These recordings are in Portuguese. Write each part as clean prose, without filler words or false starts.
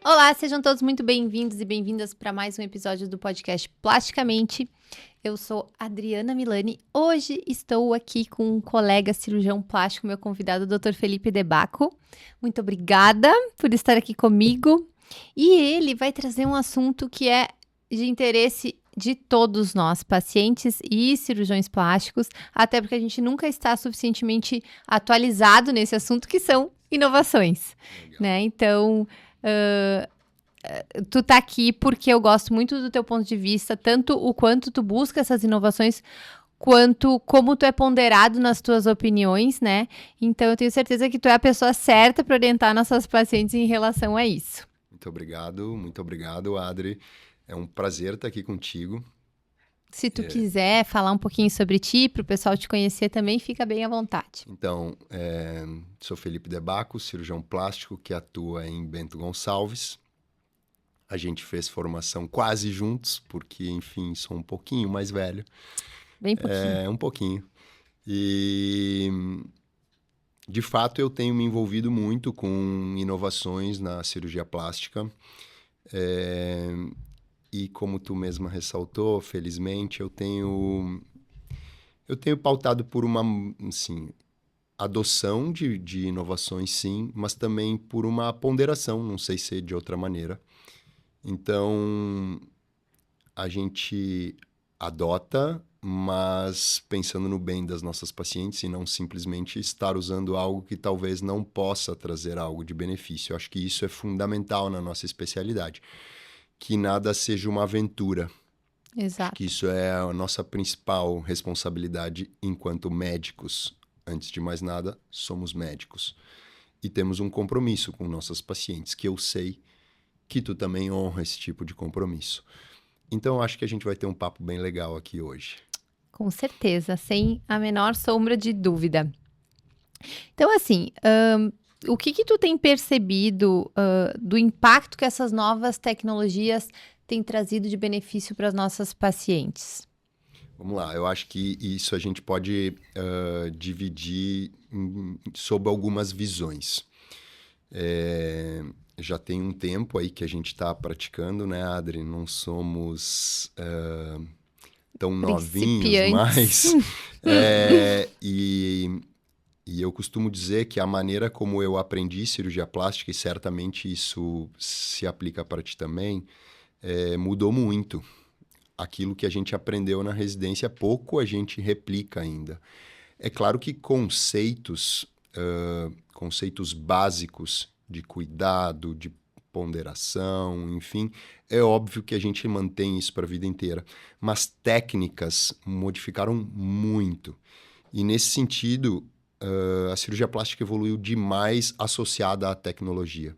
Olá, sejam todos muito bem-vindos e bem-vindas para mais um episódio do podcast Plasticamente. Eu sou Adriana Milani. Hoje estou aqui com um colega cirurgião plástico, meu convidado, o Dr. Felipe De Bacco. Muito obrigada por estar aqui comigo. E ele vai trazer um assunto que é de interesse de todos nós, pacientes e cirurgiões plásticos, até porque a gente nunca está suficientemente atualizado nesse assunto, que são inovações, né? Então, tu tá aqui porque eu gosto muito do teu ponto de vista, tanto o quanto tu busca essas inovações, quanto como tu é ponderado nas tuas opiniões, né? Então, eu tenho certeza que tu é a pessoa certa para orientar nossas pacientes em relação a isso. Muito obrigado, Adri. É um prazer estar aqui contigo. Se tu quiser falar um pouquinho sobre ti, para o pessoal te conhecer também, fica bem à vontade. Então, sou Felipe De Bacco, cirurgião plástico que atua em Bento Gonçalves. A gente fez formação quase juntos, porque, enfim, sou um pouquinho mais velho. Bem pouquinho. Um pouquinho. E, de fato, eu tenho me envolvido muito com inovações na cirurgia plástica. E como tu mesma ressaltou, felizmente, eu tenho pautado por uma, assim, adoção de inovações, sim, mas também por uma ponderação, não sei se de outra maneira. Então, a gente adota, mas pensando no bem das nossas pacientes e não simplesmente estar usando algo que talvez não possa trazer algo de benefício. Eu acho que isso é fundamental na nossa especialidade. Que nada seja uma aventura. Exato. Acho que isso é a nossa principal responsabilidade enquanto médicos. Antes de mais nada, somos médicos. E temos um compromisso com nossas pacientes, que eu sei que tu também honra esse tipo de compromisso. Então, acho que a gente vai ter um papo bem legal aqui hoje. Com certeza, sem a menor sombra de dúvida. Então, assim, o que tu tem percebido do impacto que essas novas tecnologias têm trazido de benefício para as nossas pacientes? Vamos lá, eu acho que isso a gente pode dividir sob algumas visões. Já tem um tempo aí que a gente está praticando, né, Adri? Não somos tão novinhos mais. E eu costumo dizer que a maneira como eu aprendi cirurgia plástica, e certamente isso se aplica para ti também, mudou muito. Aquilo que a gente aprendeu na residência, pouco a gente replica ainda. É claro que conceitos básicos de cuidado, de ponderação, enfim, é óbvio que a gente mantém isso para a vida inteira. Mas técnicas modificaram muito. E nesse sentido, a cirurgia plástica evoluiu demais associada à tecnologia.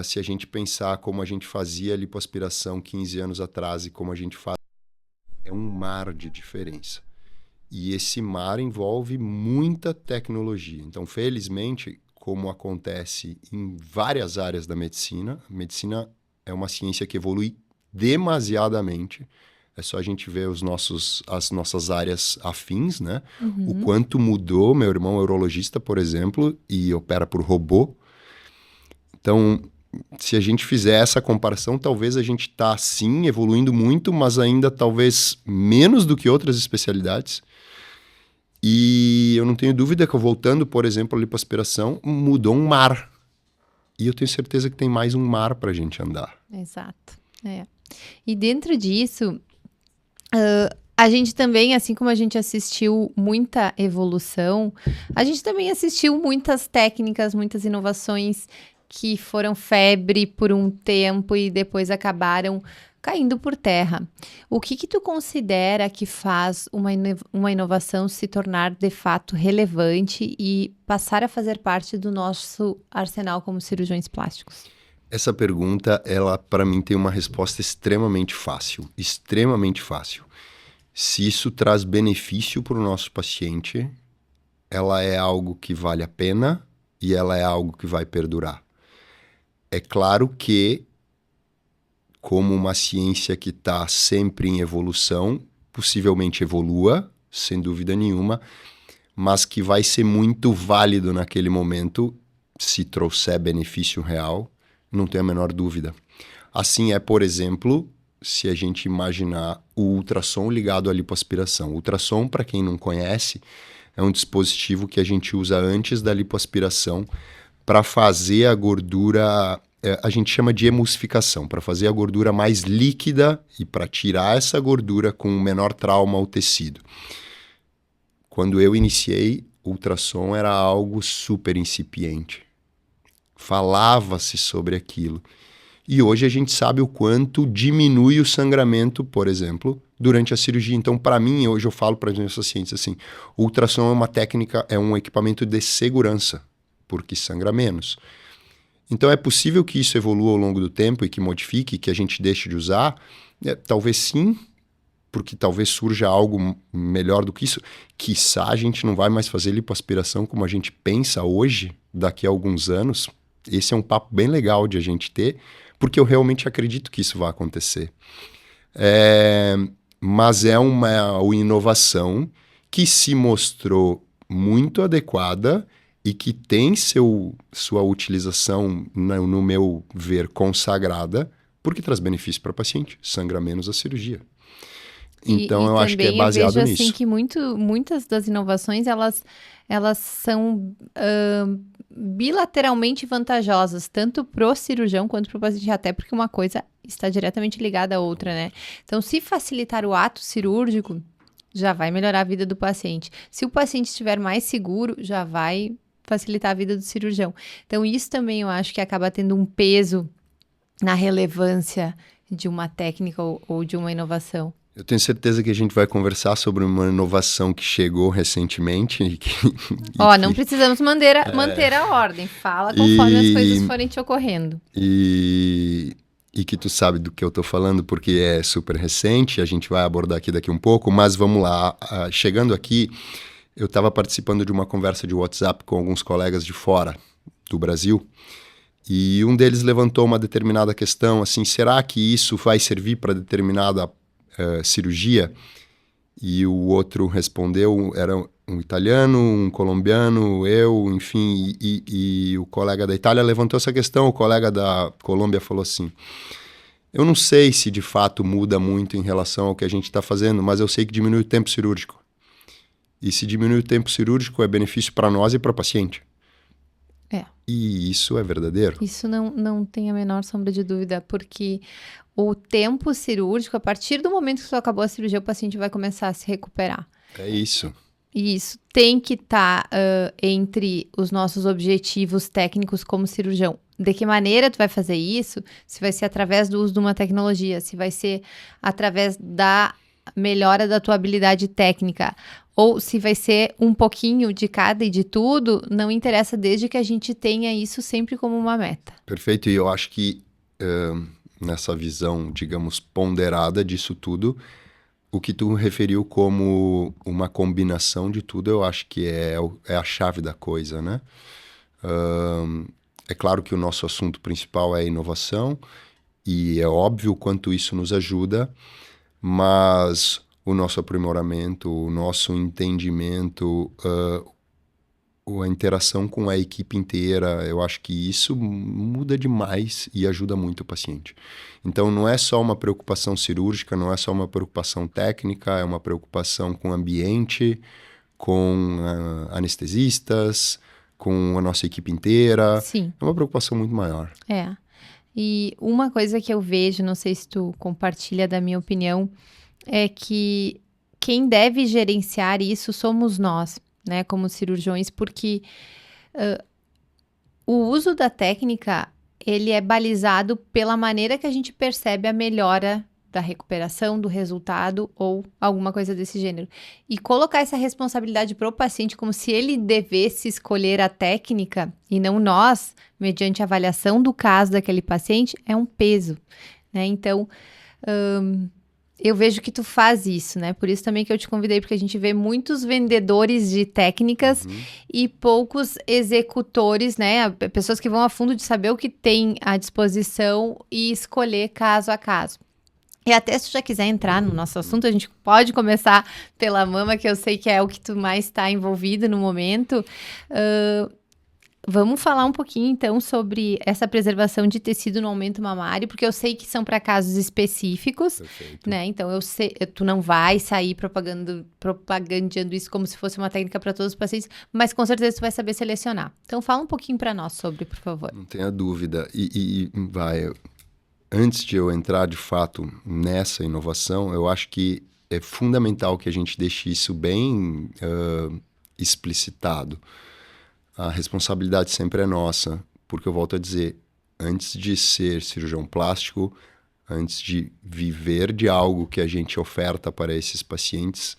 Se a gente pensar como a gente fazia lipoaspiração 15 anos atrás e como a gente faz, é um mar de diferença. E esse mar envolve muita tecnologia. Então, felizmente, como acontece em várias áreas da medicina, a medicina é uma ciência que evolui demasiadamente. É só a gente ver as nossas áreas afins, né? Uhum. O quanto mudou. Meu irmão é urologista, por exemplo, e opera por robô. Então, se a gente fizer essa comparação, talvez a gente está, sim, evoluindo muito, mas ainda talvez menos do que outras especialidades. E eu não tenho dúvida que, voltando, por exemplo, a lipoaspiração, mudou um mar. E eu tenho certeza que tem mais um mar para a gente andar. Exato. E dentro disso, a gente também, assim como a gente assistiu muita evolução, a gente também assistiu muitas técnicas, muitas inovações que foram febre por um tempo e depois acabaram caindo por terra. O que tu considera que faz uma inovação se tornar de fato relevante e passar a fazer parte do nosso arsenal como cirurgiões plásticos? Essa pergunta, ela para mim tem uma resposta extremamente fácil. Extremamente fácil. Se isso traz benefício para o nosso paciente, ela é algo que vale a pena e ela é algo que vai perdurar. É claro que, como uma ciência que está sempre em evolução, possivelmente evolua, sem dúvida nenhuma, mas que vai ser muito válido naquele momento, se trouxer benefício real, não tenho a menor dúvida. Assim é, por exemplo, se a gente imaginar o ultrassom ligado à lipoaspiração. O ultrassom, para quem não conhece, é um dispositivo que a gente usa antes da lipoaspiração para fazer a gordura, a gente chama de emulsificação, para fazer a gordura mais líquida e para tirar essa gordura com menor trauma ao tecido. Quando eu iniciei, o ultrassom era algo super incipiente. Falava-se sobre aquilo. E hoje a gente sabe o quanto diminui o sangramento, por exemplo, durante a cirurgia. Então, para mim, hoje eu falo para os meus pacientes assim, o ultrassom é uma técnica, é um equipamento de segurança, porque sangra menos. Então, é possível que isso evolua ao longo do tempo e que modifique, que a gente deixe de usar? Talvez sim, porque talvez surja algo melhor do que isso. Quiçá a gente não vai mais fazer lipoaspiração como a gente pensa hoje, daqui a alguns anos. Esse é um papo bem legal de a gente ter, porque eu realmente acredito que isso vai acontecer. Mas é uma inovação que se mostrou muito adequada e que tem sua utilização, no meu ver, consagrada, porque traz benefício para o paciente, sangra menos a cirurgia. Então, eu acho que é baseado nisso. Eu vejo assim que muitas das inovações, elas são bilateralmente vantajosas, tanto pro cirurgião quanto pro paciente, até porque uma coisa está diretamente ligada à outra, né? Então, se facilitar o ato cirúrgico, já vai melhorar a vida do paciente. Se o paciente estiver mais seguro, já vai facilitar a vida do cirurgião. Então, isso também eu acho que acaba tendo um peso na relevância de uma técnica ou de uma inovação. Eu tenho certeza que a gente vai conversar sobre uma inovação que chegou recentemente. Não precisamos manter a ordem. Fala conforme as coisas forem te ocorrendo. E que tu sabe do que eu tô falando, porque é super recente, a gente vai abordar aqui daqui um pouco, mas vamos lá. Chegando aqui, eu estava participando de uma conversa de WhatsApp com alguns colegas de fora do Brasil, e um deles levantou uma determinada questão, assim, será que isso vai servir para determinada cirurgia? E o outro respondeu, era um italiano, um colombiano, eu, enfim, e o colega da Itália levantou essa questão, o colega da Colômbia falou assim, eu não sei se de fato muda muito em relação ao que a gente está fazendo, mas eu sei que diminui o tempo cirúrgico. E se diminui o tempo cirúrgico é benefício para nós e para o paciente. E isso é verdadeiro? Isso não tem a menor sombra de dúvida, porque o tempo cirúrgico, a partir do momento que você acabou a cirurgia, o paciente vai começar a se recuperar. É isso. E isso tem que estar entre os nossos objetivos técnicos como cirurgião. De que maneira tu vai fazer isso? Se vai ser através do uso de uma tecnologia, se vai ser através da melhora da tua habilidade técnica, ou se vai ser um pouquinho de cada e de tudo, não interessa, desde que a gente tenha isso sempre como uma meta. Perfeito, e eu acho que nessa visão, digamos, ponderada disso tudo, o que tu referiu como uma combinação de tudo, eu acho que é a chave da coisa, né? É claro que o nosso assunto principal é a inovação, e é óbvio o quanto isso nos ajuda, mas o nosso aprimoramento, o nosso entendimento, a interação com a equipe inteira, eu acho que isso muda demais e ajuda muito o paciente. Então, não é só uma preocupação cirúrgica, não é só uma preocupação técnica, é uma preocupação com o ambiente, com anestesistas, com a nossa equipe inteira. Sim. É uma preocupação muito maior. E uma coisa que eu vejo, não sei se tu compartilha da minha opinião, é que quem deve gerenciar isso somos nós, né, como cirurgiões, porque o uso da técnica, ele é balizado pela maneira que a gente percebe a melhora da recuperação, do resultado ou alguma coisa desse gênero. E colocar essa responsabilidade para o paciente como se ele devesse escolher a técnica e não nós, mediante a avaliação do caso daquele paciente, é um peso, né? Então, eu vejo que tu faz isso, né? Por isso também que eu te convidei, porque a gente vê muitos vendedores de técnicas e poucos executores, né? Pessoas que vão a fundo de saber o que tem à disposição e escolher caso a caso. E até se tu já quiser entrar no nosso assunto, a gente pode começar pela mama, que eu sei que é o que tu mais está envolvido no momento. Vamos falar um pouquinho, então, sobre essa preservação de tecido no aumento mamário, porque eu sei que são para casos específicos, Perfeito. né? Então, eu sei, tu não vai sair propagandeando isso como se fosse uma técnica para todos os pacientes, mas com certeza tu vai saber selecionar. Então, fala um pouquinho para nós sobre, por favor. Não tenha dúvida. Antes de eu entrar de fato nessa inovação, eu acho que é fundamental que a gente deixe isso bem explicitado. A responsabilidade sempre é nossa, porque eu volto a dizer, antes de ser cirurgião plástico, antes de viver de algo que a gente oferta para esses pacientes,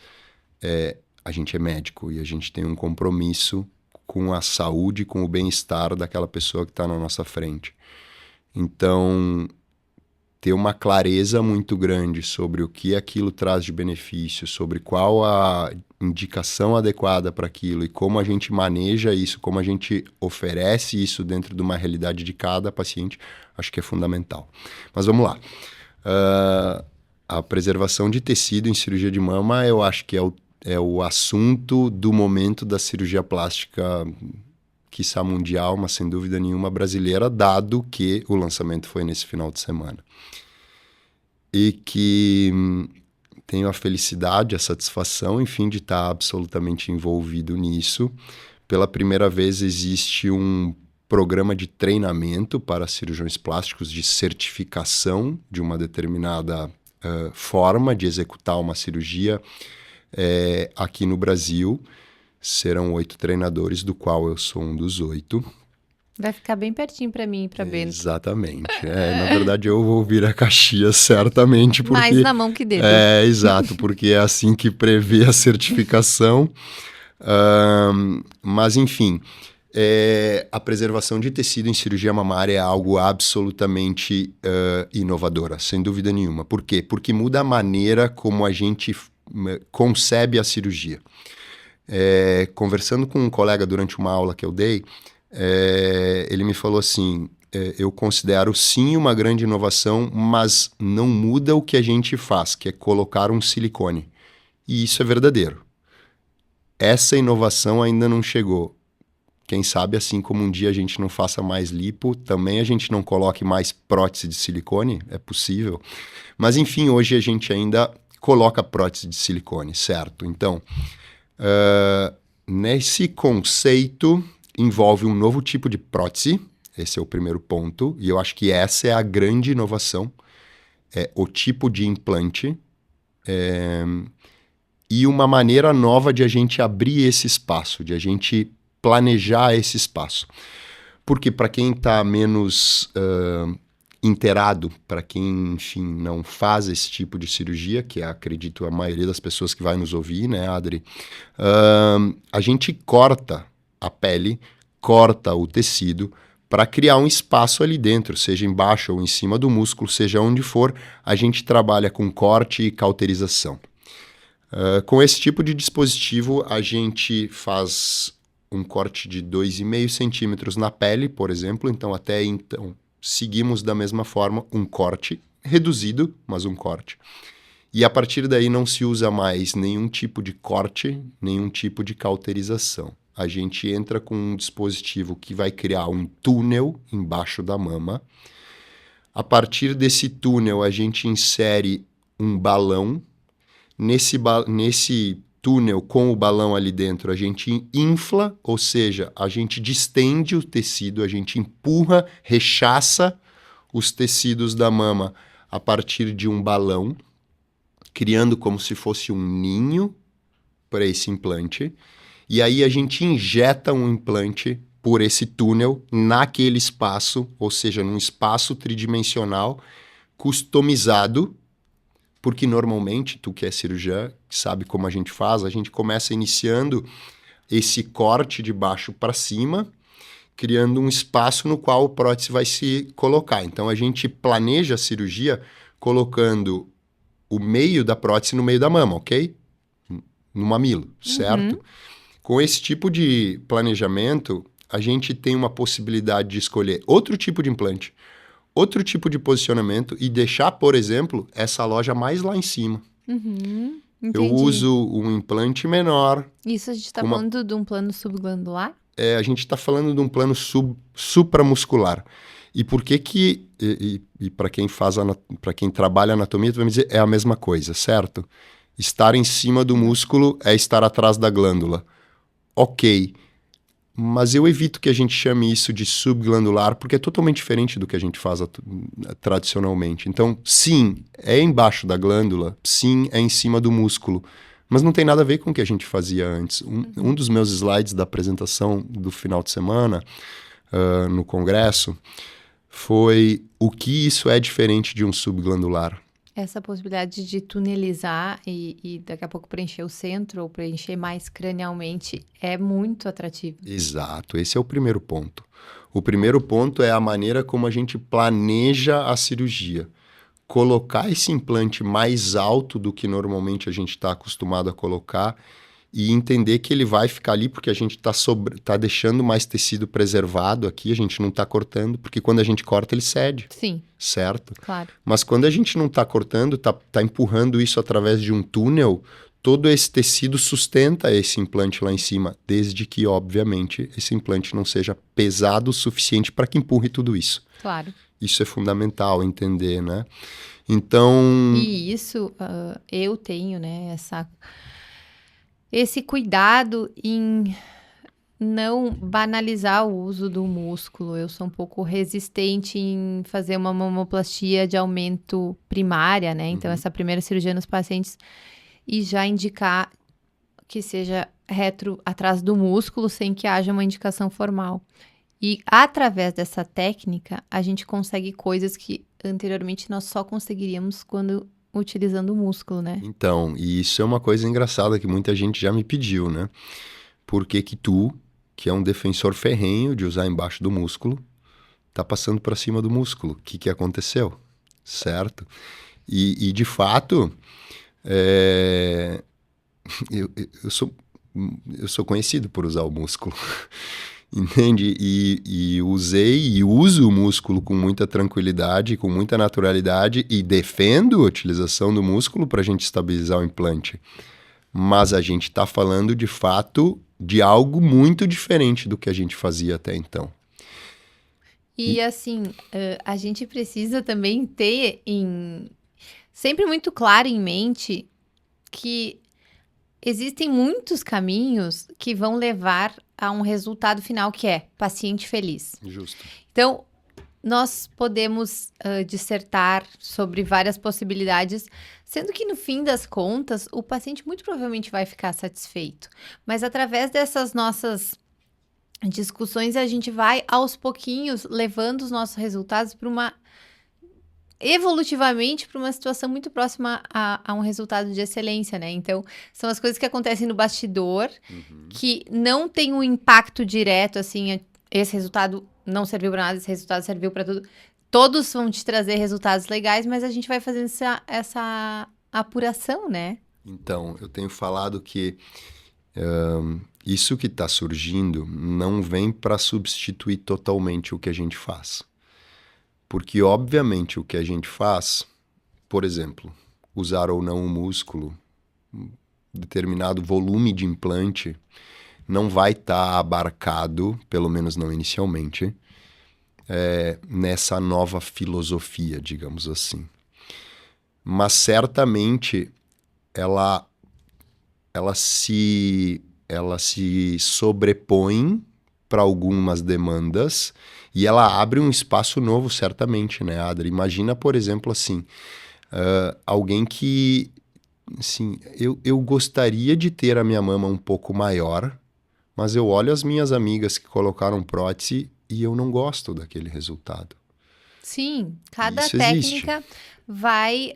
a gente é médico e a gente tem um compromisso com a saúde, com o bem-estar daquela pessoa que está na nossa frente. Então, ter uma clareza muito grande sobre o que aquilo traz de benefício, sobre qual a indicação adequada para aquilo e como a gente maneja isso, como a gente oferece isso dentro de uma realidade de cada paciente, acho que é fundamental. Mas vamos lá. A preservação de tecido em cirurgia de mama, eu acho que é o assunto do momento da cirurgia plástica, quiçá mundial, mas sem dúvida nenhuma brasileira, dado que o lançamento foi nesse final de semana. E que tenho a felicidade, a satisfação, enfim, de estar absolutamente envolvido nisso. Pela primeira vez existe um programa de treinamento para cirurgiões plásticos de certificação de uma determinada forma de executar uma cirurgia aqui no Brasil. Serão 8 treinadores, do qual eu sou um dos 8. Vai ficar bem pertinho para mim e para Bento. Exatamente. Na verdade, eu vou vir a Caxias, certamente. Porque, mais na mão que dedo. Exato, porque é assim que prevê a certificação. Mas, enfim, a preservação de tecido em cirurgia mamária é algo absolutamente inovadora, sem dúvida nenhuma. Por quê? Porque muda a maneira como a gente concebe a cirurgia. Conversando com um colega durante uma aula que eu dei, ele me falou assim, eu considero sim uma grande inovação, mas não muda o que a gente faz, que é colocar um silicone. E isso é verdadeiro. Essa inovação ainda não chegou. Quem sabe, assim como um dia a gente não faça mais lipo, também a gente não coloque mais prótese de silicone, é possível. Mas enfim, hoje a gente ainda coloca prótese de silicone, certo? Então, nesse conceito, envolve um novo tipo de prótese, esse é o primeiro ponto, e eu acho que essa é a grande inovação, o tipo de implante, e uma maneira nova de a gente abrir esse espaço, de a gente planejar esse espaço. Porque para quem está menos inteirado, para quem, enfim, não faz esse tipo de cirurgia, que é, acredito, a maioria das pessoas que vai nos ouvir, né, Adri? A gente corta a pele, corta o tecido para criar um espaço ali dentro, seja embaixo ou em cima do músculo, seja onde for, a gente trabalha com corte e cauterização. Com esse tipo de dispositivo, a gente faz um corte de 2,5 centímetros na pele, por exemplo, então até então seguimos da mesma forma um corte reduzido, mas um corte. E a partir daí não se usa mais nenhum tipo de corte, nenhum tipo de cauterização. A gente entra com um dispositivo que vai criar um túnel embaixo da mama. A partir desse túnel, a gente insere um balão. Nesse túnel com o balão ali dentro, a gente infla, ou seja, a gente distende o tecido, a gente empurra, rechaça os tecidos da mama a partir de um balão, criando como se fosse um ninho para esse implante. E aí a gente injeta um implante por esse túnel naquele espaço, ou seja, num espaço tridimensional customizado, porque normalmente, tu que é cirurgião, sabe como a gente faz, a gente começa iniciando esse corte de baixo para cima, criando um espaço no qual a prótese vai se colocar. Então a gente planeja a cirurgia colocando o meio da prótese no meio da mama, ok? No mamilo, certo? Com esse tipo de planejamento, a gente tem uma possibilidade de escolher outro tipo de implante, outro tipo de posicionamento e deixar, por exemplo, essa loja mais lá em cima. Eu uso um implante menor. Isso a gente está falando de um plano subglandular? a gente está falando de um plano supramuscular. E por que para quem para quem trabalha anatomia, tu vai me dizer, é a mesma coisa, certo? Estar em cima do músculo é estar atrás da glândula. Ok, mas eu evito que a gente chame isso de subglandular, porque é totalmente diferente do que a gente faz tradicionalmente. Então, sim, é embaixo da glândula, sim, é em cima do músculo, mas não tem nada a ver com o que a gente fazia antes. Um dos meus slides da apresentação do final de semana, no congresso, foi o que isso é diferente de um subglandular. Essa possibilidade de tunelizar e daqui a pouco preencher o centro ou preencher mais cranialmente é muito atrativo. Exato, esse é o primeiro ponto. O primeiro ponto é a maneira como a gente planeja a cirurgia. Colocar esse implante mais alto do que normalmente a gente está acostumado a colocar e entender que ele vai ficar ali porque a gente tá deixando mais tecido preservado aqui, a gente não está cortando, porque quando a gente corta ele cede. Sim. Certo? Claro. Mas quando a gente não está cortando, tá empurrando isso através de um túnel, todo esse tecido sustenta esse implante lá em cima, desde que, obviamente, esse implante não seja pesado o suficiente para que empurre tudo isso. Claro. Isso é fundamental entender, né? Então... E isso, eu tenho, né, esse cuidado em não banalizar o uso do músculo. Eu sou um pouco resistente em fazer uma mamoplastia de aumento primária, né? Então, essa primeira cirurgia nos pacientes e já indicar que seja retro atrás do músculo sem que haja uma indicação formal. E através dessa técnica, a gente consegue coisas que anteriormente nós só conseguiríamos quando utilizando o músculo, né? Então, e isso é uma coisa engraçada que muita gente já me pediu, né? Por que que tu, que é um defensor ferrenho de usar embaixo do músculo, tá passando para cima do músculo? O que aconteceu? Certo? E de fato, eu sou conhecido por usar o músculo. Entende? E usei e uso o músculo com muita tranquilidade, com muita naturalidade e defendo a utilização do músculo para a gente estabilizar o implante. Mas a gente está falando, de fato, de algo muito diferente do que a gente fazia até então. E assim, a gente precisa também ter sempre muito claro em mente que existem muitos caminhos que vão levar a um resultado final que é paciente feliz. Justo. Então, nós podemos dissertar sobre várias possibilidades, sendo que no fim das contas, o paciente muito provavelmente vai ficar satisfeito. Mas através dessas nossas discussões, a gente vai aos pouquinhos levando os nossos resultados evolutivamente para uma situação muito próxima a um resultado de excelência, né? Então, são as coisas que acontecem no bastidor, que não tem um impacto direto, assim, esse resultado não serviu para nada, esse resultado serviu para tudo. Todos vão te trazer resultados legais, mas a gente vai fazendo essa apuração, né? Então, eu tenho falado que isso que está surgindo não vem para substituir totalmente o que a gente faz. Porque, obviamente, o que a gente faz, por exemplo, usar ou não o músculo, determinado volume de implante, não vai estar abarcado, pelo menos não inicialmente, nessa nova filosofia, digamos assim. Mas, certamente, ela se sobrepõe para algumas demandas e ela abre um espaço novo, certamente, né, Adri? Imagina, por exemplo, assim, alguém que, assim, eu gostaria de ter a minha mama um pouco maior, mas eu olho as minhas amigas que colocaram prótese e eu não gosto daquele resultado. Sim, cada Isso técnica existe. vai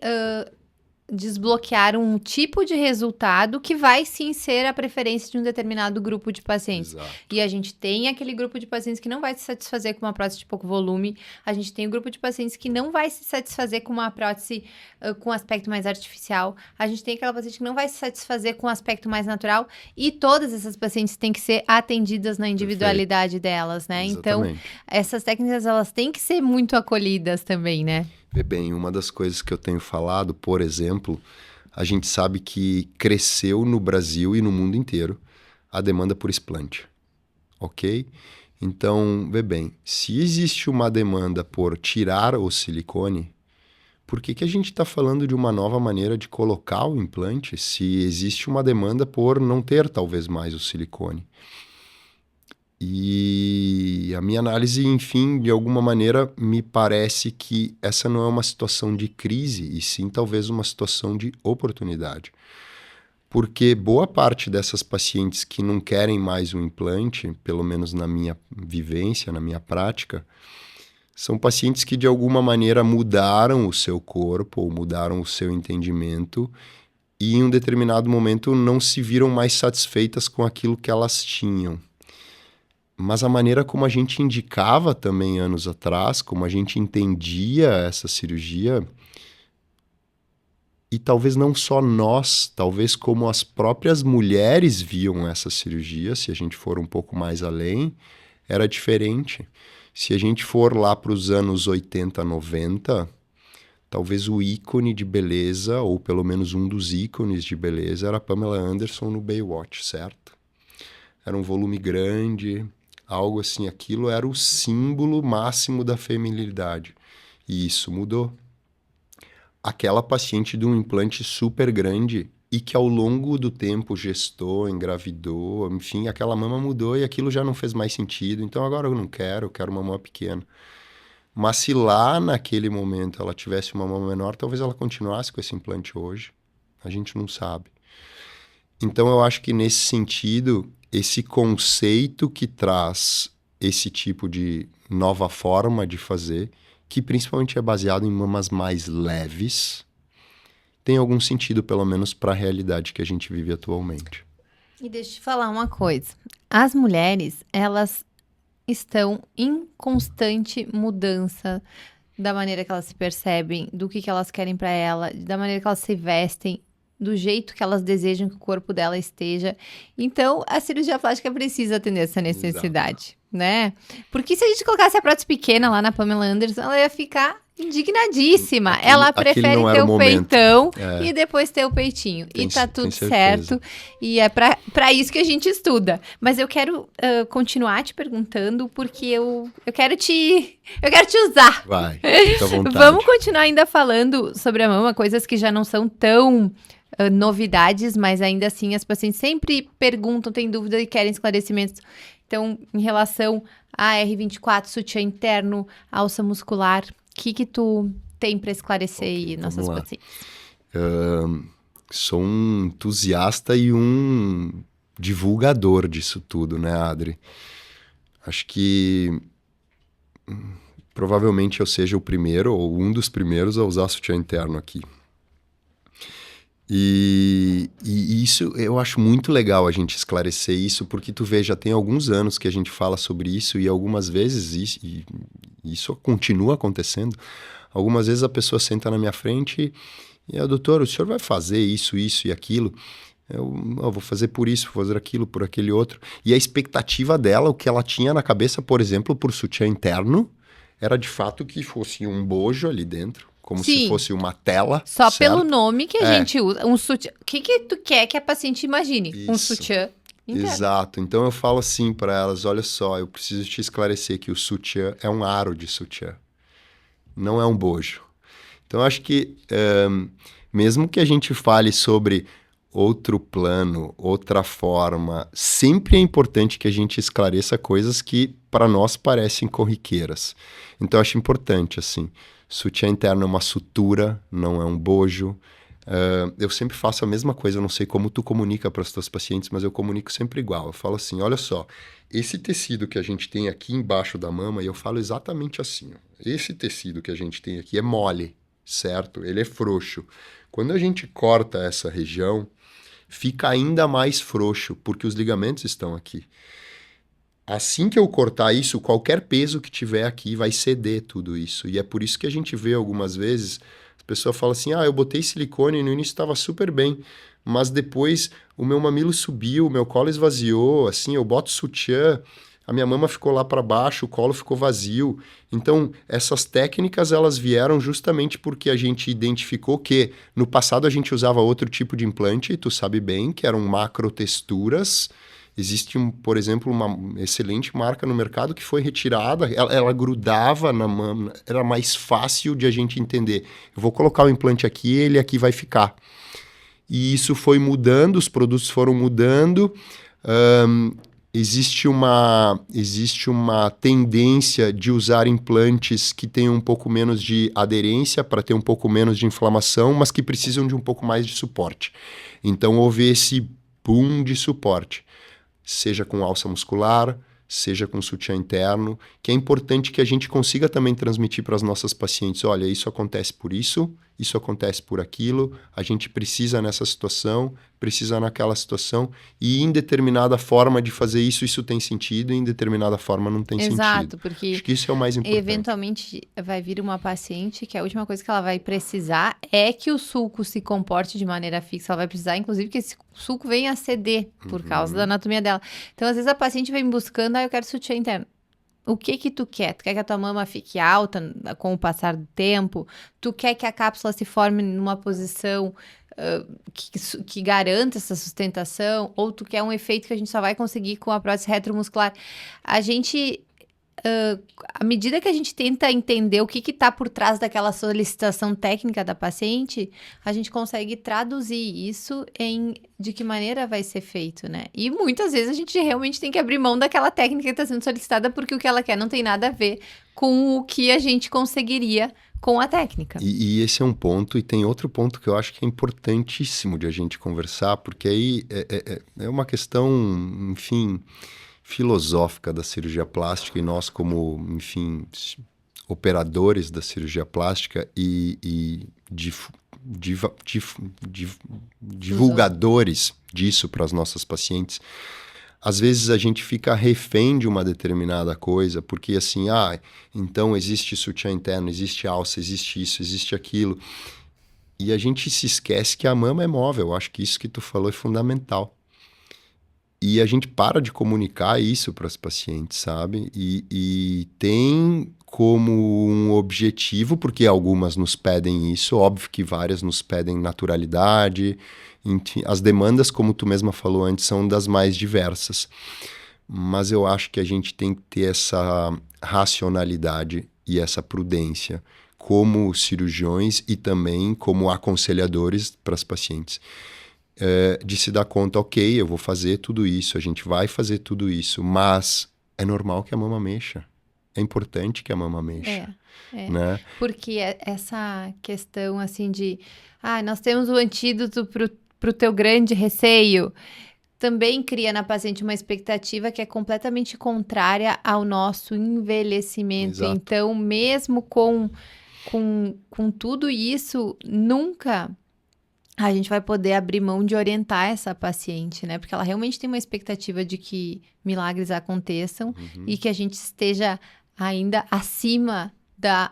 desbloquear um tipo de resultado que vai sim ser a preferência de um determinado grupo de pacientes. Exato. E a gente tem aquele grupo de pacientes que não vai se satisfazer com uma prótese de pouco volume, a gente tem o grupo de pacientes que não vai se satisfazer com uma prótese com aspecto mais artificial, a gente tem aquela paciente que não vai se satisfazer com um aspecto mais natural, e todas essas pacientes têm que ser atendidas na individualidade delas, né? Exatamente. Então, essas técnicas, elas têm que ser muito acolhidas também, né? Vê bem, uma das coisas que eu tenho falado, por exemplo, a gente sabe que cresceu no Brasil e no mundo inteiro a demanda por explante. ok? Então, vê bem, se existe uma demanda por tirar o silicone, por que a gente está falando de uma nova maneira de colocar o implante se existe uma demanda por não ter talvez mais o silicone? E a minha análise, enfim, de alguma maneira, me parece que essa não é uma situação de crise, e sim talvez uma situação de oportunidade. Porque boa parte dessas pacientes que não querem mais um implante, pelo menos na minha vivência, na minha prática, são pacientes que de alguma maneira mudaram o seu corpo ou mudaram o seu entendimento e em um determinado momento não se viram mais satisfeitas com aquilo que elas tinham. Mas a maneira como a gente indicava também anos atrás, como a gente entendia essa cirurgia, e talvez não só nós, talvez como as próprias mulheres viam essa cirurgia, se a gente for um pouco mais além, era diferente. Se a gente for lá para os anos 80, 90, talvez o ícone de beleza, ou pelo menos um dos ícones de beleza, era a Pamela Anderson no Baywatch, certo? Era um volume grande, algo assim, aquilo era o símbolo máximo da feminilidade. E isso mudou. Aquela paciente de um implante super grande e que ao longo do tempo gestou, engravidou, enfim, aquela mama mudou e aquilo já não fez mais sentido. Então agora eu não quero, eu quero uma mama pequena. Mas se lá naquele momento ela tivesse uma mama menor, talvez ela continuasse com esse implante hoje. A gente não sabe. Então eu acho que nesse sentido, esse conceito que traz esse tipo de nova forma de fazer, que principalmente é baseado em mamas mais leves, tem algum sentido, pelo menos, para a realidade que a gente vive atualmente. E deixa eu te falar uma coisa. As mulheres, elas estão em constante mudança da maneira que elas se percebem, do que elas querem para ela, da maneira que elas se vestem, do jeito que elas desejam que o corpo dela esteja. Então, a cirurgia plástica precisa atender essa necessidade, né? Porque se a gente colocasse a prótese pequena lá na Pamela Anderson, ela ia ficar indignadíssima. Ela prefere ter o peitão e depois ter o peitinho. E tá tudo certo. E é pra isso que a gente estuda. Mas eu quero continuar te perguntando, porque eu quero te usar. Vai, fica à vontade. Vamos continuar ainda falando sobre a mama, coisas que já não são tão novidades, mas ainda assim as pacientes sempre perguntam, têm dúvida e querem esclarecimentos. Então, em relação a R24, sutiã interno, alça muscular, o que tu tem para esclarecer aí nossas pacientes? Sou um entusiasta e um divulgador disso tudo, né, Adri? Acho que provavelmente eu seja o primeiro ou um dos primeiros a usar sutiã interno aqui. E isso, eu acho muito legal a gente esclarecer isso, porque tu vê, já tem alguns anos que a gente fala sobre isso e algumas vezes isso continua acontecendo. Algumas vezes a pessoa senta na minha frente e, doutor, o senhor vai fazer isso e aquilo? Eu vou fazer por isso, vou fazer aquilo, por aquele outro. E a expectativa dela, o que ela tinha na cabeça, por exemplo, por sutiã interno, era de fato que fosse um bojo ali dentro. Como Sim. se fosse uma tela. Só certo? pelo nome que a gente usa. Um sutiã. O que tu quer que a paciente imagine? Isso. Um sutiã interno. Exato. Então eu falo assim para elas, olha só, eu preciso te esclarecer que o sutiã é um aro de sutiã. Não é um bojo. Então eu acho que mesmo que a gente fale sobre outro plano, outra forma, sempre é importante que a gente esclareça coisas que para nós parecem corriqueiras. Então eu acho importante, assim, sutiã interno é uma sutura, não é um bojo. Eu sempre faço a mesma coisa, eu não sei como tu comunica para as tuas pacientes, mas eu comunico sempre igual. Eu falo assim, olha só, esse tecido que a gente tem aqui embaixo da mama, e eu falo exatamente assim, ó, esse tecido que a gente tem aqui é mole, certo? Ele é frouxo. Quando a gente corta essa região, fica ainda mais frouxo, porque os ligamentos estão aqui. Assim que eu cortar isso, qualquer peso que tiver aqui vai ceder tudo isso. E é por isso que a gente vê algumas vezes, a pessoa fala assim, eu botei silicone e no início estava super bem, mas depois o meu mamilo subiu, o meu colo esvaziou, assim, eu boto sutiã, a minha mama ficou lá para baixo, o colo ficou vazio. Então, essas técnicas, elas vieram justamente porque a gente identificou que no passado a gente usava outro tipo de implante, tu sabe bem, que eram macrotexturas, Existe, por exemplo, uma excelente marca no mercado que foi retirada, ela grudava na mama, era mais fácil de a gente entender. Eu vou colocar o implante aqui, ele aqui vai ficar. E isso foi mudando, os produtos foram mudando. Existe uma tendência de usar implantes que tenham um pouco menos de aderência para ter um pouco menos de inflamação, mas que precisam de um pouco mais de suporte. Então, houve esse boom de suporte, seja com alça muscular, seja com sutiã interno, que é importante que a gente consiga também transmitir para as nossas pacientes, olha, isso acontece por isso acontece por aquilo, a gente precisa nessa situação, precisa naquela situação, e em determinada forma de fazer isso tem sentido, e em determinada forma não tem sentido. Exato, porque acho que isso é o mais importante. Eventualmente vai vir uma paciente que a última coisa que ela vai precisar é que o sulco se comporte de maneira fixa. Ela vai precisar, inclusive, que esse sulco venha a ceder por causa da anatomia dela. Então, às vezes, a paciente vem buscando, eu quero sutiã interno. O que tu quer? Tu quer que a tua mama fique alta com o passar do tempo? Tu quer que a cápsula se forme numa posição que garanta essa sustentação? Ou tu quer um efeito que a gente só vai conseguir com a prótese retromuscular? A gente... à medida que a gente tenta entender o que está por trás daquela solicitação técnica da paciente, a gente consegue traduzir isso de que maneira vai ser feito, né? E muitas vezes a gente realmente tem que abrir mão daquela técnica que está sendo solicitada porque o que ela quer não tem nada a ver com o que a gente conseguiria com a técnica. E esse é um ponto, e tem outro ponto que eu acho que é importantíssimo de a gente conversar, porque aí é uma questão, enfim, filosófica da cirurgia plástica, e nós como, enfim, operadores da cirurgia plástica e divulgadores disso para as nossas pacientes, às vezes a gente fica refém de uma determinada coisa, porque assim, então existe sutiã interno, existe alça, existe isso, existe aquilo, e a gente se esquece que a mama é móvel. Eu acho que isso que tu falou é fundamental. E a gente para de comunicar isso para as pacientes, sabe? E tem como um objetivo, porque algumas nos pedem isso, óbvio que várias nos pedem naturalidade, enfim, as demandas, como tu mesma falou antes, são das mais diversas. Mas eu acho que a gente tem que ter essa racionalidade e essa prudência como cirurgiões e também como aconselhadores para as pacientes. De se dar conta, ok, eu vou fazer tudo isso, a gente vai fazer tudo isso, mas é normal que a mama mexa. É importante que a mama mexa. Né? Porque essa questão assim de nós temos o antídoto pro teu grande receio, também cria na paciente uma expectativa que é completamente contrária ao nosso envelhecimento. Exato. Então, mesmo com tudo isso, nunca a gente vai poder abrir mão de orientar essa paciente, né? Porque ela realmente tem uma expectativa de que milagres aconteçam e que a gente esteja ainda acima da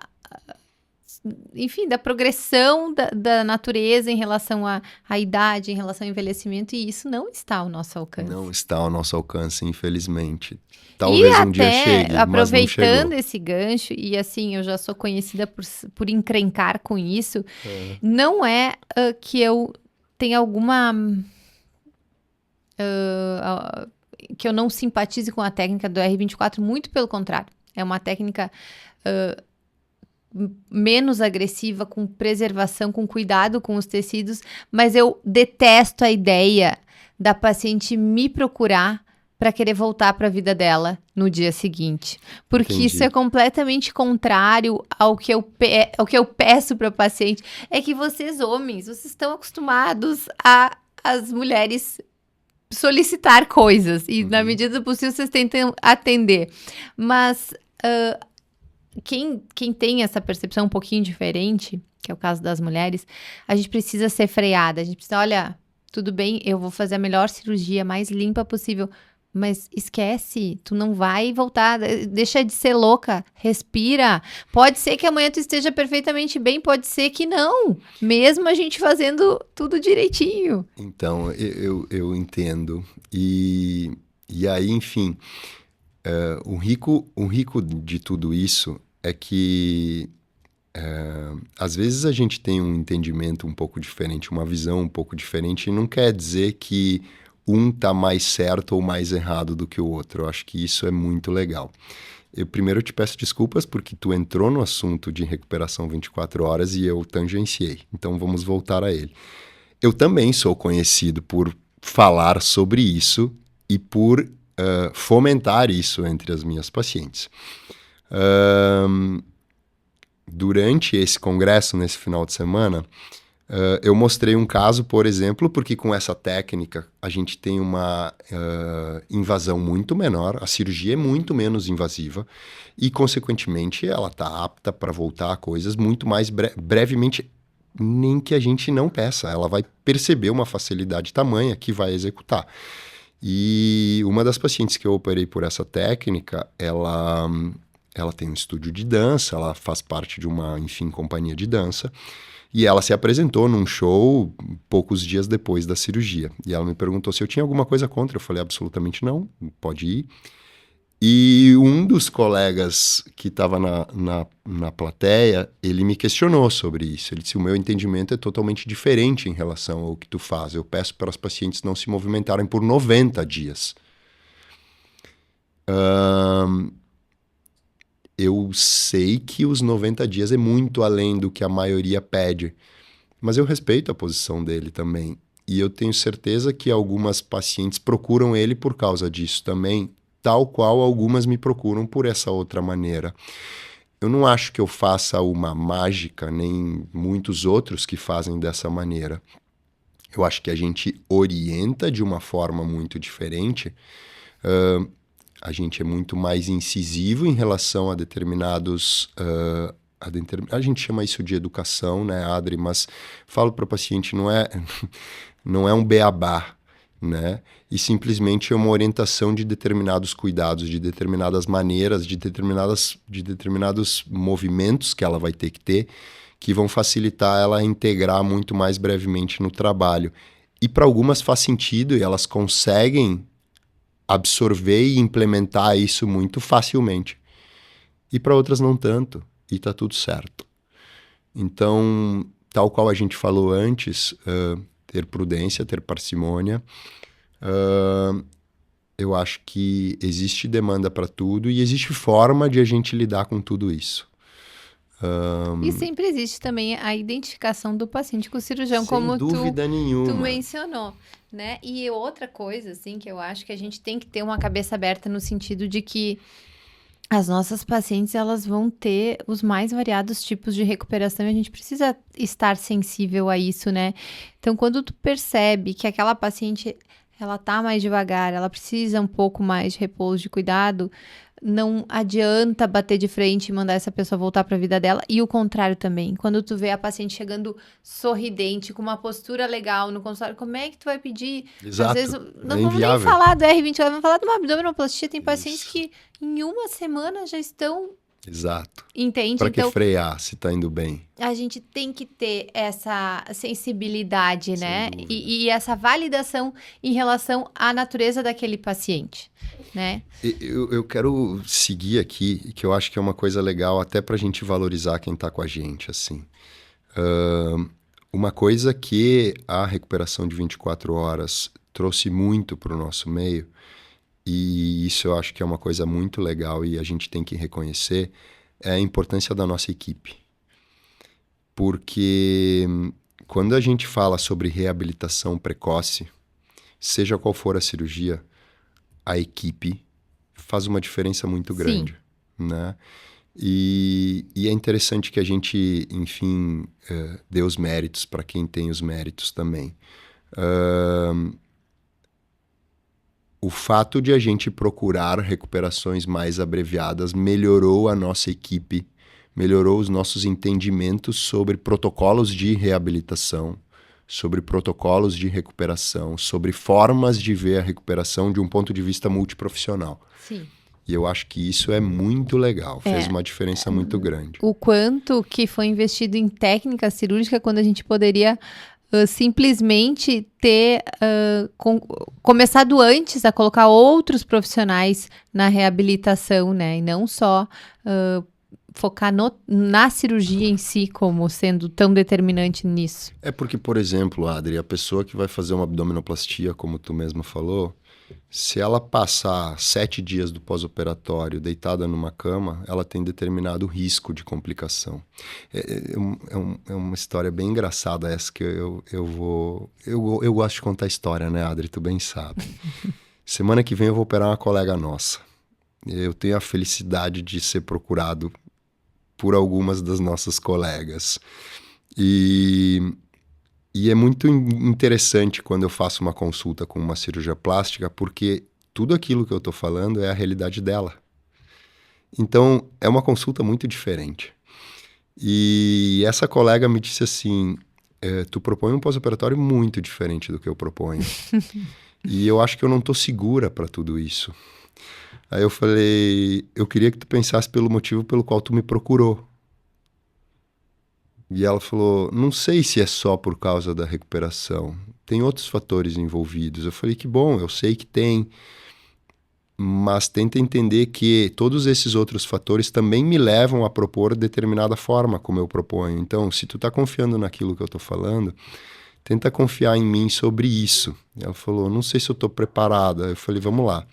progressão da natureza em relação à idade, em relação ao envelhecimento, e isso não está ao nosso alcance. Não está ao nosso alcance, infelizmente. Talvez um dia chegue, aproveitando esse gancho, e assim, eu já sou conhecida por encrencar com isso, não é que eu tenha alguma... que eu não simpatize com a técnica do R24, muito pelo contrário. É uma técnica menos agressiva, com preservação, com cuidado com os tecidos, mas eu detesto a ideia da paciente me procurar para querer voltar para a vida dela no dia seguinte. Porque Entendi. Isso é completamente contrário ao que eu peço para a paciente. É que vocês, homens, vocês estão acostumados as mulheres solicitar coisas. E, na medida do possível, vocês tentam atender. Mas quem tem essa percepção um pouquinho diferente, que é o caso das mulheres, a gente precisa ser freada. A gente precisa, olha, tudo bem, eu vou fazer a melhor cirurgia, mais limpa possível. Mas esquece, tu não vai voltar, deixa de ser louca, respira. Pode ser que amanhã tu esteja perfeitamente bem, pode ser que não, mesmo a gente fazendo tudo direitinho. Então, eu entendo. E aí, enfim, o rico de tudo isso é que às vezes a gente tem um entendimento um pouco diferente, uma visão um pouco diferente, e não quer dizer que um tá mais certo ou mais errado do que o outro. Eu acho que isso é muito legal. Primeiro eu te peço desculpas porque tu entrou no assunto de recuperação 24 horas e eu tangenciei. Então vamos voltar a ele. Eu também sou conhecido por falar sobre isso e por fomentar isso entre as minhas pacientes. Durante esse congresso, nesse final de semana, eu mostrei um caso, por exemplo, porque com essa técnica a gente tem uma invasão muito menor, a cirurgia é muito menos invasiva e, consequentemente, ela está apta para voltar a coisas muito mais brevemente, nem que a gente não peça. Ela vai perceber uma facilidade tamanha que vai executar. E uma das pacientes que eu operei por essa técnica, ela tem um estúdio de dança, ela faz parte de uma, enfim, companhia de dança. E ela se apresentou num show poucos dias depois da cirurgia. E ela me perguntou se eu tinha alguma coisa contra. Eu falei, absolutamente não, pode ir. E um dos colegas que estava na plateia, ele me questionou sobre isso. Ele disse, o meu entendimento é totalmente diferente em relação ao que tu faz. Eu peço para os pacientes não se movimentarem por 90 dias. Eu sei que os 90 dias é muito além do que a maioria pede, mas eu respeito a posição dele também. E eu tenho certeza que algumas pacientes procuram ele por causa disso também, tal qual algumas me procuram por essa outra maneira. Eu não acho que eu faça uma mágica, nem muitos outros que fazem dessa maneira. Eu acho que a gente orienta de uma forma muito diferente. A gente é muito mais incisivo em relação a determinados... a gente chama isso de educação, né, Adri? Mas falo para o paciente, não é um beabá, né? E simplesmente é uma orientação de determinados cuidados, de determinadas maneiras, de determinados movimentos que ela vai ter, que vão facilitar ela a integrar muito mais brevemente no trabalho. E para algumas faz sentido e elas conseguem absorver e implementar isso muito facilmente. E para outras não tanto, e tá tudo certo. Então, tal qual a gente falou antes, ter prudência, ter parcimônia, eu acho que existe demanda para tudo e existe forma de a gente lidar com tudo isso. E sempre existe também a identificação do paciente com o cirurgião, Sem como dúvida nenhuma. tu mencionou, né? E outra coisa, assim, que eu acho que a gente tem que ter uma cabeça aberta no sentido de que as nossas pacientes, elas vão ter os mais variados tipos de recuperação e a gente precisa estar sensível a isso, né? Então, quando tu percebe que aquela paciente, ela tá mais devagar, ela precisa um pouco mais de repouso, de cuidado, não adianta bater de frente e mandar essa pessoa voltar para a vida dela. E o contrário também. Quando tu vê a paciente chegando sorridente, com uma postura legal no consultório, como é que tu vai pedir? Exato. Às vezes, não vamos nem falar do R20, vamos falar de uma abdominoplastia. Tem pacientes que em uma semana já estão... Exato. Entende? Para que frear se tá indo bem? A gente tem que ter essa sensibilidade, né? E essa validação em relação à natureza daquele paciente, né? Eu quero seguir aqui, que eu acho que é uma coisa legal até para a gente valorizar quem está com a gente, assim. Uma coisa que a recuperação de 24 horas trouxe muito para o nosso meio, e isso eu acho que é uma coisa muito legal e a gente tem que reconhecer, é a importância da nossa equipe. Porque quando a gente fala sobre reabilitação precoce, seja qual for a cirurgia, a equipe faz uma diferença muito grande, né? E é interessante que a gente, enfim, dê os méritos para quem tem os méritos também. O fato de a gente procurar recuperações mais abreviadas melhorou a nossa equipe, melhorou os nossos entendimentos sobre protocolos de reabilitação, sobre protocolos de recuperação, sobre formas de ver a recuperação de um ponto de vista multiprofissional. Sim. E eu acho que isso é muito legal, fez uma diferença muito grande. O quanto que foi investido em técnica cirúrgica quando a gente poderia simplesmente ter começado antes a colocar outros profissionais na reabilitação, né? E não só focar na cirurgia em si como sendo tão determinante nisso? É porque, por exemplo, Adri, a pessoa que vai fazer uma abdominoplastia, como tu mesma falou, se ela passar 7 dias do pós-operatório deitada numa cama, ela tem determinado risco de complicação. É uma história bem engraçada essa que eu gosto de contar história, né, Adri? Tu bem sabe. Semana que vem eu vou operar uma colega nossa. Eu tenho a felicidade de ser procurado por algumas das nossas colegas. E é muito interessante quando eu faço uma consulta com uma cirurgia plástica, porque tudo aquilo que eu estou falando é a realidade dela. Então, é uma consulta muito diferente. E essa colega me disse assim, tu propõe um pós-operatório muito diferente do que eu proponho. E eu acho que eu não estou segura para tudo isso. Aí eu falei, eu queria que tu pensasse pelo motivo pelo qual tu me procurou. E ela falou, não sei se é só por causa da recuperação, tem outros fatores envolvidos. Eu falei, que bom, eu sei que tem, mas tenta entender que todos esses outros fatores também me levam a propor determinada forma como eu proponho. Então, se tu tá confiando naquilo que eu tô falando, tenta confiar em mim sobre isso. Ela falou, não sei se eu tô preparada. Eu falei, vamos lá.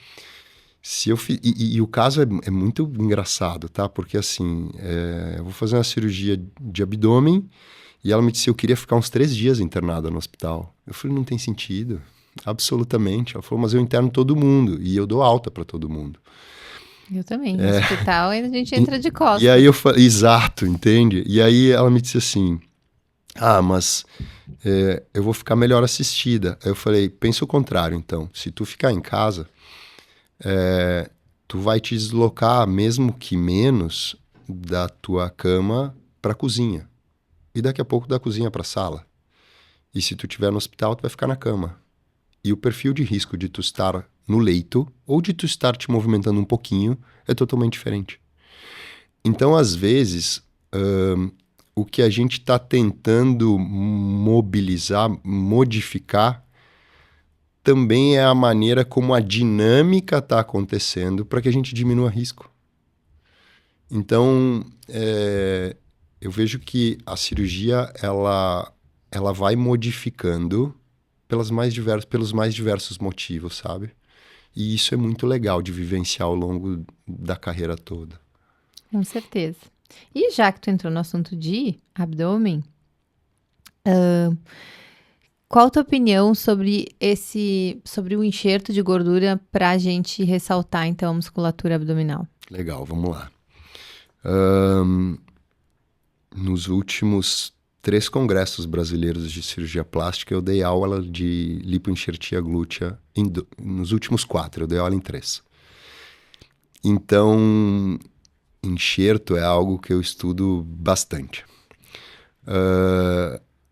E o caso é muito engraçado, tá? Porque assim, eu vou fazer uma cirurgia de abdômen e ela me disse que eu queria ficar uns 3 dias internada no hospital. Eu falei, não tem sentido, absolutamente. Ela falou, mas eu interno todo mundo e eu dou alta para todo mundo. Eu também, no hospital a gente entra de costas. E aí eu falei, exato, entende? E aí ela me disse assim, mas eu vou ficar melhor assistida. Aí eu falei, pensa o contrário então, se tu ficar em casa... tu vai te deslocar, mesmo que menos, da tua cama para a cozinha. E daqui a pouco da cozinha para a sala. E se tu estiver no hospital, tu vai ficar na cama. E o perfil de risco de tu estar no leito ou de tu estar te movimentando um pouquinho é totalmente diferente. Então, às vezes, o que a gente está tentando mobilizar, modificar, também é a maneira como a dinâmica está acontecendo para que a gente diminua risco. Então, eu vejo que a cirurgia ela vai modificando pelos mais diversos motivos, sabe? E isso é muito legal de vivenciar ao longo da carreira toda. Com certeza. E já que tu entrou no assunto de abdômen, qual a tua opinião sobre o enxerto de gordura para a gente ressaltar, então, a musculatura abdominal? Legal, vamos lá. Nos últimos 3 congressos brasileiros de cirurgia plástica, eu dei aula de lipoenxertia glútea. Nos últimos 4, eu dei aula em 3. Então, enxerto é algo que eu estudo bastante.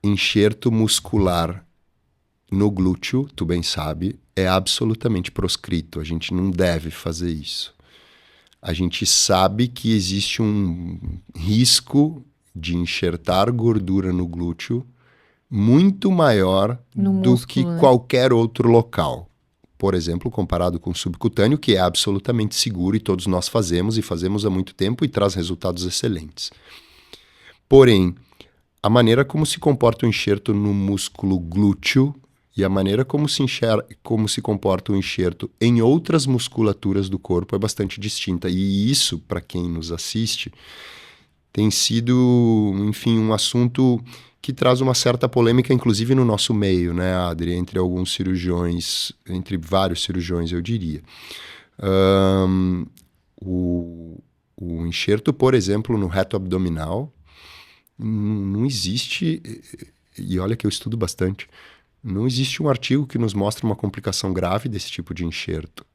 Enxerto muscular no glúteo, tu bem sabe, é absolutamente proscrito. A gente não deve fazer isso. A gente sabe que existe um risco de enxertar gordura no glúteo muito maior do que qualquer outro local. Por exemplo, comparado com o subcutâneo, que é absolutamente seguro e todos nós fazemos e fazemos há muito tempo e traz resultados excelentes. Porém, a maneira como se comporta o enxerto no músculo glúteo e a maneira como se comporta o enxerto em outras musculaturas do corpo é bastante distinta. E isso, para quem nos assiste, tem sido, enfim, um assunto que traz uma certa polêmica, inclusive no nosso meio, né, Adri? Entre alguns cirurgiões, entre vários cirurgiões, eu diria. O enxerto, por exemplo, no reto abdominal, não existe, e olha que eu estudo bastante, não existe um artigo que nos mostre uma complicação grave desse tipo de enxerto.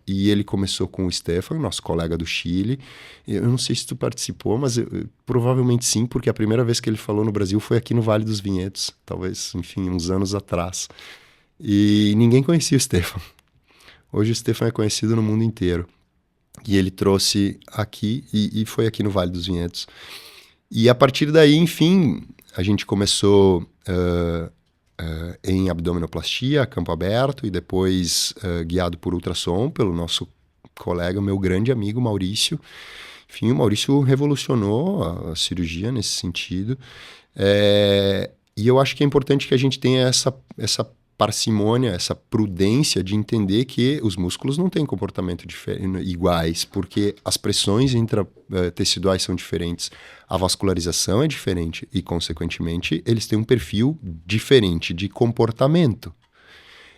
E ele começou com o Stefan, nosso colega do Chile. Eu não sei se tu participou, mas provavelmente sim, porque a primeira vez que ele falou no Brasil foi aqui no Vale dos Vinhedos, talvez, enfim, uns anos atrás. E ninguém conhecia o Stefan. Hoje o Stefan é conhecido no mundo inteiro. E ele trouxe aqui, e foi aqui no Vale dos Vinhedos. E a partir daí, enfim, a gente começou em abdominoplastia, campo aberto, e depois guiado por ultrassom pelo nosso colega, meu grande amigo Maurício. Enfim, o Maurício revolucionou a cirurgia nesse sentido. E eu acho que é importante que a gente tenha essa parcimônia, essa prudência de entender que os músculos não têm comportamento iguais, porque as pressões intrateciduais são diferentes, a vascularização é diferente e, consequentemente, eles têm um perfil diferente de comportamento.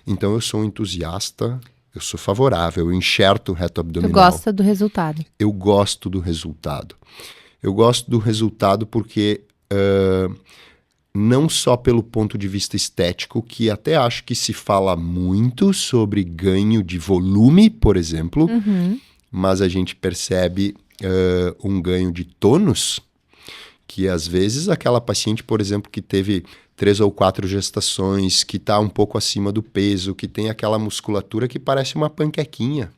Então, eu sou um entusiasta, eu sou favorável, eu enxerto o reto abdominal. Tu gosta do resultado? Eu gosto do resultado. Eu gosto do resultado porque... não só pelo ponto de vista estético, que até acho que se fala muito sobre ganho de volume, por exemplo, mas a gente percebe um ganho de tônus, que às vezes aquela paciente, por exemplo, que teve 3 ou 4 gestações, que está um pouco acima do peso, que tem aquela musculatura que parece uma panquequinha.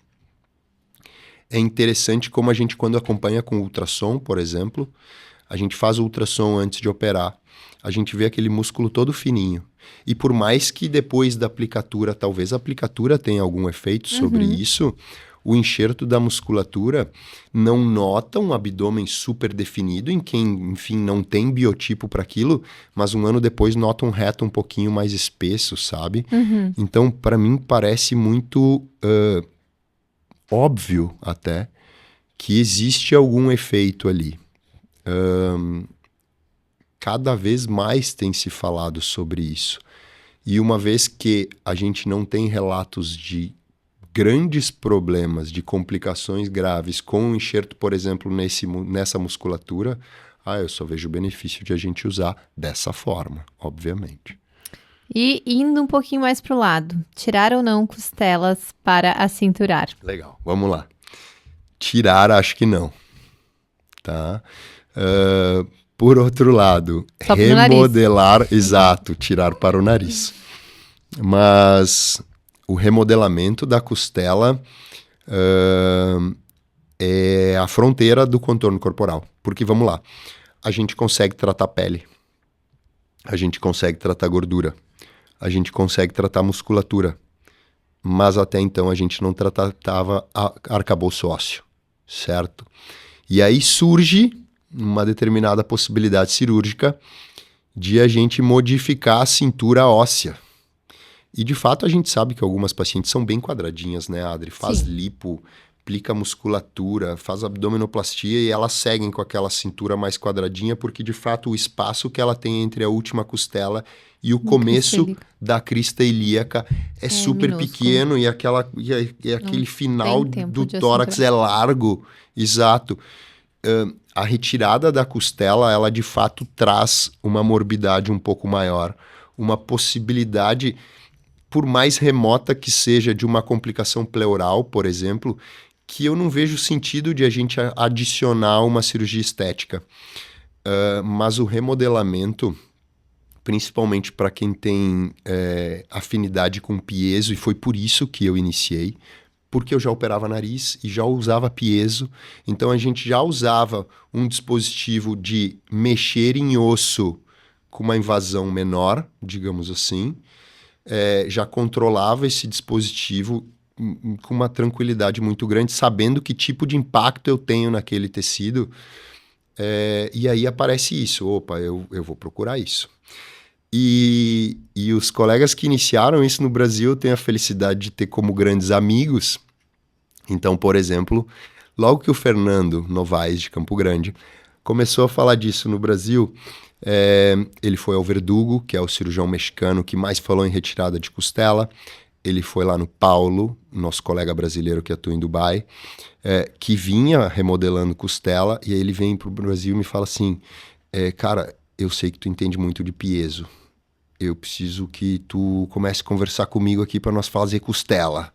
É interessante como a gente, quando acompanha com ultrassom, por exemplo, a gente faz o ultrassom antes de operar, a gente vê aquele músculo todo fininho. E por mais que depois da aplicatura, talvez a aplicatura tenha algum efeito sobre isso, o enxerto da musculatura não nota um abdômen super definido em quem, enfim, não tem biotipo para aquilo, mas um ano depois nota um reto um pouquinho mais espesso, sabe? Então, para mim, parece muito óbvio até que existe algum efeito ali. Cada vez mais tem se falado sobre isso. E uma vez que a gente não tem relatos de grandes problemas, de complicações graves com o enxerto, por exemplo, nessa musculatura, eu só vejo o benefício de a gente usar dessa forma, obviamente. E indo um pouquinho mais para o lado, tirar ou não costelas para acinturar? Legal, vamos lá. Tirar, acho que não. Tá? Por outro lado, remodelar, exato, tirar para o nariz. Mas o remodelamento da costela é a fronteira do contorno corporal. Porque, vamos lá, a gente consegue tratar pele, a gente consegue tratar gordura, a gente consegue tratar musculatura, mas até então a gente não tratava arcabouço ósseo, certo? E aí surge uma determinada possibilidade cirúrgica de a gente modificar a cintura óssea. E, de fato, a gente sabe que algumas pacientes são bem quadradinhas, né, Adri? Faz lipo, aplica musculatura, faz abdominoplastia e elas seguem com aquela cintura mais quadradinha porque, de fato, o espaço que ela tem entre a última costela e o começo da crista ilíaca é super minúsculo. Pequeno e aquele final do tórax é largo. Exato. A retirada da costela, ela de fato traz uma morbidade um pouco maior, uma possibilidade, por mais remota que seja, de uma complicação pleural, por exemplo, que eu não vejo sentido de a gente adicionar uma cirurgia estética. Mas o remodelamento, principalmente para quem tem afinidade com piezo, e foi por isso que eu iniciei, porque eu já operava nariz e já usava piezo, então a gente já usava um dispositivo de mexer em osso com uma invasão menor, digamos assim, já controlava esse dispositivo com uma tranquilidade muito grande, sabendo que tipo de impacto eu tenho naquele tecido, e aí aparece isso, opa, eu vou procurar isso. E os colegas que iniciaram isso no Brasil, eu tenho a felicidade de ter como grandes amigos. Então, por exemplo, logo que o Fernando Novaes, de Campo Grande, começou a falar disso no Brasil, ele foi ao Verdugo, que é o cirurgião mexicano que mais falou em retirada de costela. Ele foi lá no Paulo, nosso colega brasileiro que atua em Dubai, que vinha remodelando costela, e aí ele vem para o Brasil e me fala assim, cara, eu sei que tu entende muito de piezo, eu preciso que tu comece a conversar comigo aqui para nós fazer costela.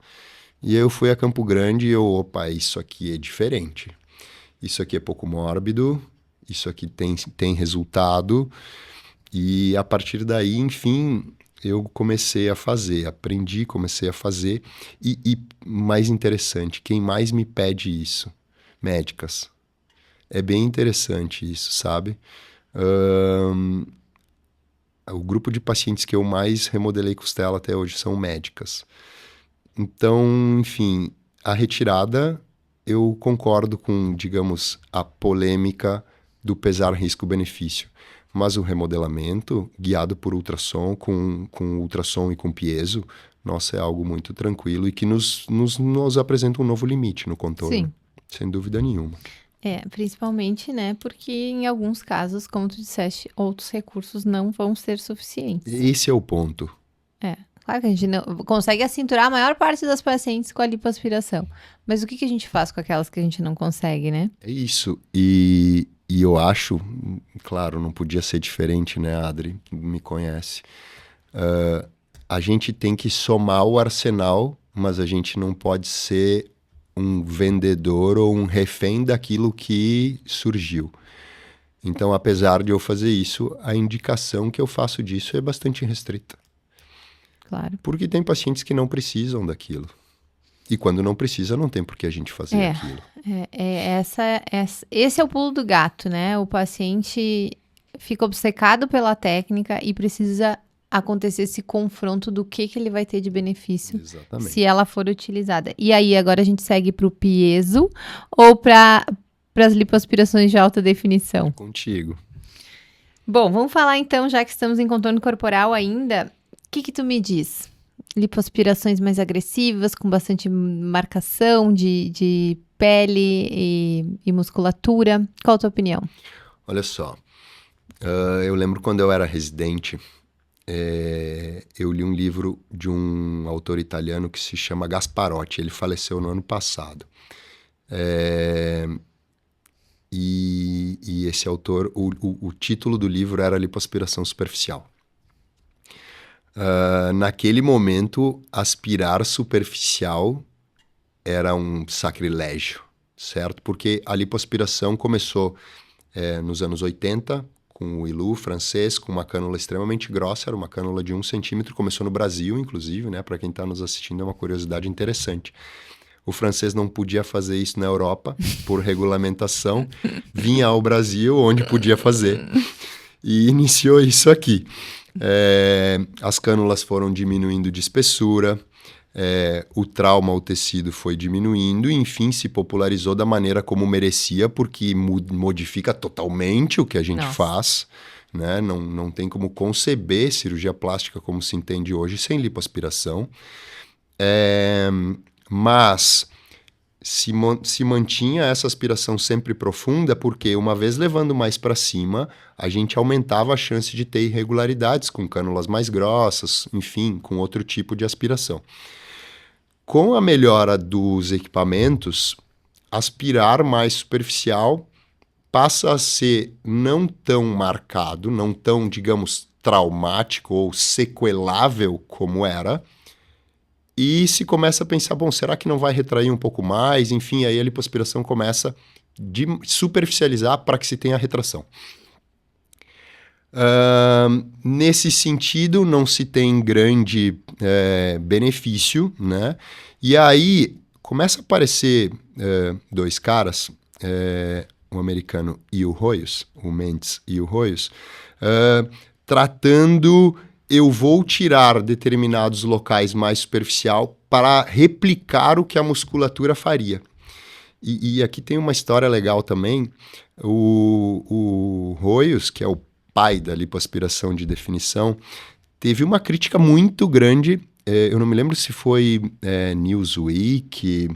E eu fui a Campo Grande e opa, isso aqui é diferente. Isso aqui é pouco mórbido, isso aqui tem resultado. E a partir daí, enfim, eu comecei a fazer, aprendi, comecei a fazer. E mais interessante, quem mais me pede isso? Médicas. É bem interessante isso, sabe? O grupo de pacientes que eu mais remodelei costela até hoje são médicas. Então, enfim, a retirada eu concordo com, digamos, a polêmica do pesar risco-benefício. Mas o remodelamento, guiado por ultrassom, com ultrassom e com piezo, nossa, é algo muito tranquilo e que nos apresenta um novo limite no contorno. Sim. Sem dúvida nenhuma. Principalmente, né, porque em alguns casos, como tu disseste, outros recursos não vão ser suficientes. Esse é o ponto. Claro que a gente não consegue acinturar a maior parte das pacientes com a lipoaspiração. Mas o que a gente faz com aquelas que a gente não consegue, né? É isso. E eu acho, claro, não podia ser diferente, né, Adri? Me conhece. A gente tem que somar o arsenal, mas a gente não pode ser um vendedor ou um refém daquilo que surgiu. Então, apesar de eu fazer isso, a indicação que eu faço disso é bastante restrita. Claro. Porque tem pacientes que não precisam daquilo. E quando não precisa, não tem por que a gente fazer aquilo. Esse é o pulo do gato, né? O paciente fica obcecado pela técnica e precisa acontecer esse confronto do que ele vai ter de benefício. Exatamente. Se ela for utilizada. E aí, agora a gente segue para o piezo ou para as lipoaspirações de alta definição? Contigo. Bom, vamos falar então, já que estamos em contorno corporal ainda, o que tu me diz? Lipoaspirações mais agressivas, com bastante marcação de pele e musculatura. Qual a tua opinião? Olha só, eu lembro quando eu era residente, eu li um livro de um autor italiano que se chama Gasparotti. Ele faleceu no ano passado. E esse autor, o título do livro era Lipoaspiração Superficial. Naquele momento, aspirar superficial era um sacrilégio, certo? Porque a lipoaspiração começou nos anos 80, com o Ilou francês, com uma cânula extremamente grossa, era uma cânula de 1 centímetro, começou no Brasil, inclusive, né? Para quem está nos assistindo, é uma curiosidade interessante. O francês não podia fazer isso na Europa, por regulamentação, vinha ao Brasil, onde podia fazer, e iniciou isso aqui. As cânulas foram diminuindo de espessura, o trauma ao tecido foi diminuindo, e enfim, se popularizou da maneira como merecia, porque modifica totalmente o que a gente faz, né? Não tem como conceber cirurgia plástica como se entende hoje sem lipoaspiração. Mas se mantinha essa aspiração sempre profunda, porque uma vez levando mais para cima, a gente aumentava a chance de ter irregularidades com cânulas mais grossas, enfim, com outro tipo de aspiração. Com a melhora dos equipamentos, aspirar mais superficial passa a ser não tão marcado, não tão, digamos, traumático ou sequelável como era, e se começa a pensar, bom, será que não vai retrair um pouco mais? Enfim, aí a lipoaspiração começa a superficializar para que se tenha retração. Nesse sentido, não se tem grande benefício, né? E aí começa a aparecer dois caras, um americano e o Hoyos, o Mendes e o Hoyos, tratando... Eu vou tirar determinados locais mais superficial para replicar o que a musculatura faria. E aqui tem uma história legal também. O Hoyos, que é o pai da lipoaspiração de definição, teve uma crítica muito grande. Eu não me lembro se foi Newsweek...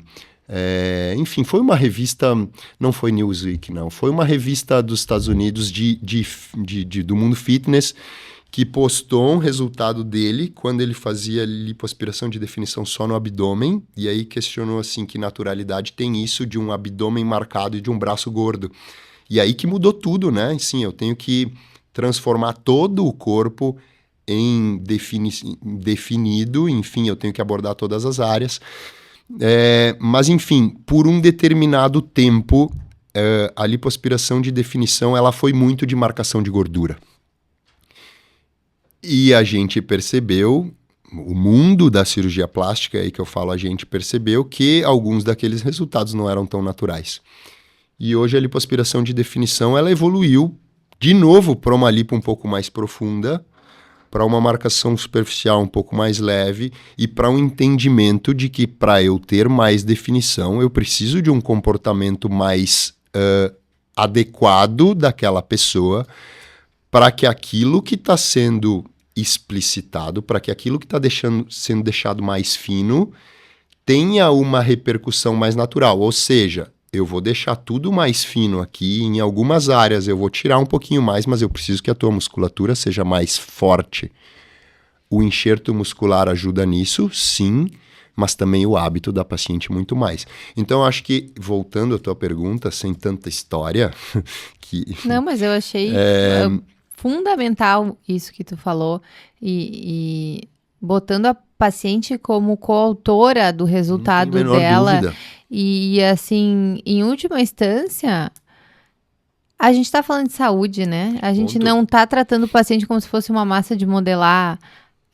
enfim, foi uma revista... Não foi Newsweek, não. Foi uma revista dos Estados Unidos do mundo fitness, que postou um resultado dele quando ele fazia lipoaspiração de definição só no abdômen, e aí questionou assim, que naturalidade tem isso de um abdômen marcado e de um braço gordo. E aí que mudou tudo, né? Sim, eu tenho que transformar todo o corpo em definido, enfim, eu tenho que abordar todas as áreas. Mas, enfim, por um determinado tempo, a lipoaspiração de definição ela foi muito de marcação de gordura. E a gente percebeu, o mundo da cirurgia plástica, aí que eu falo, a gente percebeu que alguns daqueles resultados não eram tão naturais. E hoje a lipoaspiração de definição, ela evoluiu de novo para uma lipo um pouco mais profunda, para uma marcação superficial um pouco mais leve e para um entendimento de que para eu ter mais definição, eu preciso de um comportamento mais adequado daquela pessoa para que aquilo que está sendo explicitado, para que aquilo que está sendo deixado mais fino tenha uma repercussão mais natural. Ou seja, eu vou deixar tudo mais fino aqui, em algumas áreas eu vou tirar um pouquinho mais, mas eu preciso que a tua musculatura seja mais forte. O enxerto muscular ajuda nisso, sim, mas também o hábito da paciente muito mais. Então, eu acho que, voltando à tua pergunta, sem tanta história... Não, mas eu achei fundamental isso que tu falou, e botando a paciente como coautora do resultado dela. Dúvida. E, assim, em última instância, a gente tá falando de saúde, né? A gente não tá tratando o paciente como se fosse uma massa de modelar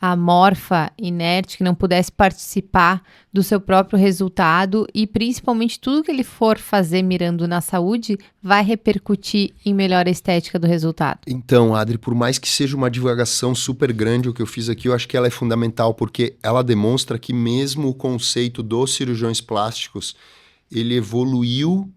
amorfa, inerte, que não pudesse participar do seu próprio resultado, e principalmente tudo que ele for fazer mirando na saúde vai repercutir em melhor estética do resultado. Então, Adri, por mais que seja uma divagação super grande o que eu fiz aqui, eu acho que ela é fundamental, porque ela demonstra que mesmo o conceito dos cirurgiões plásticos, ele evoluiu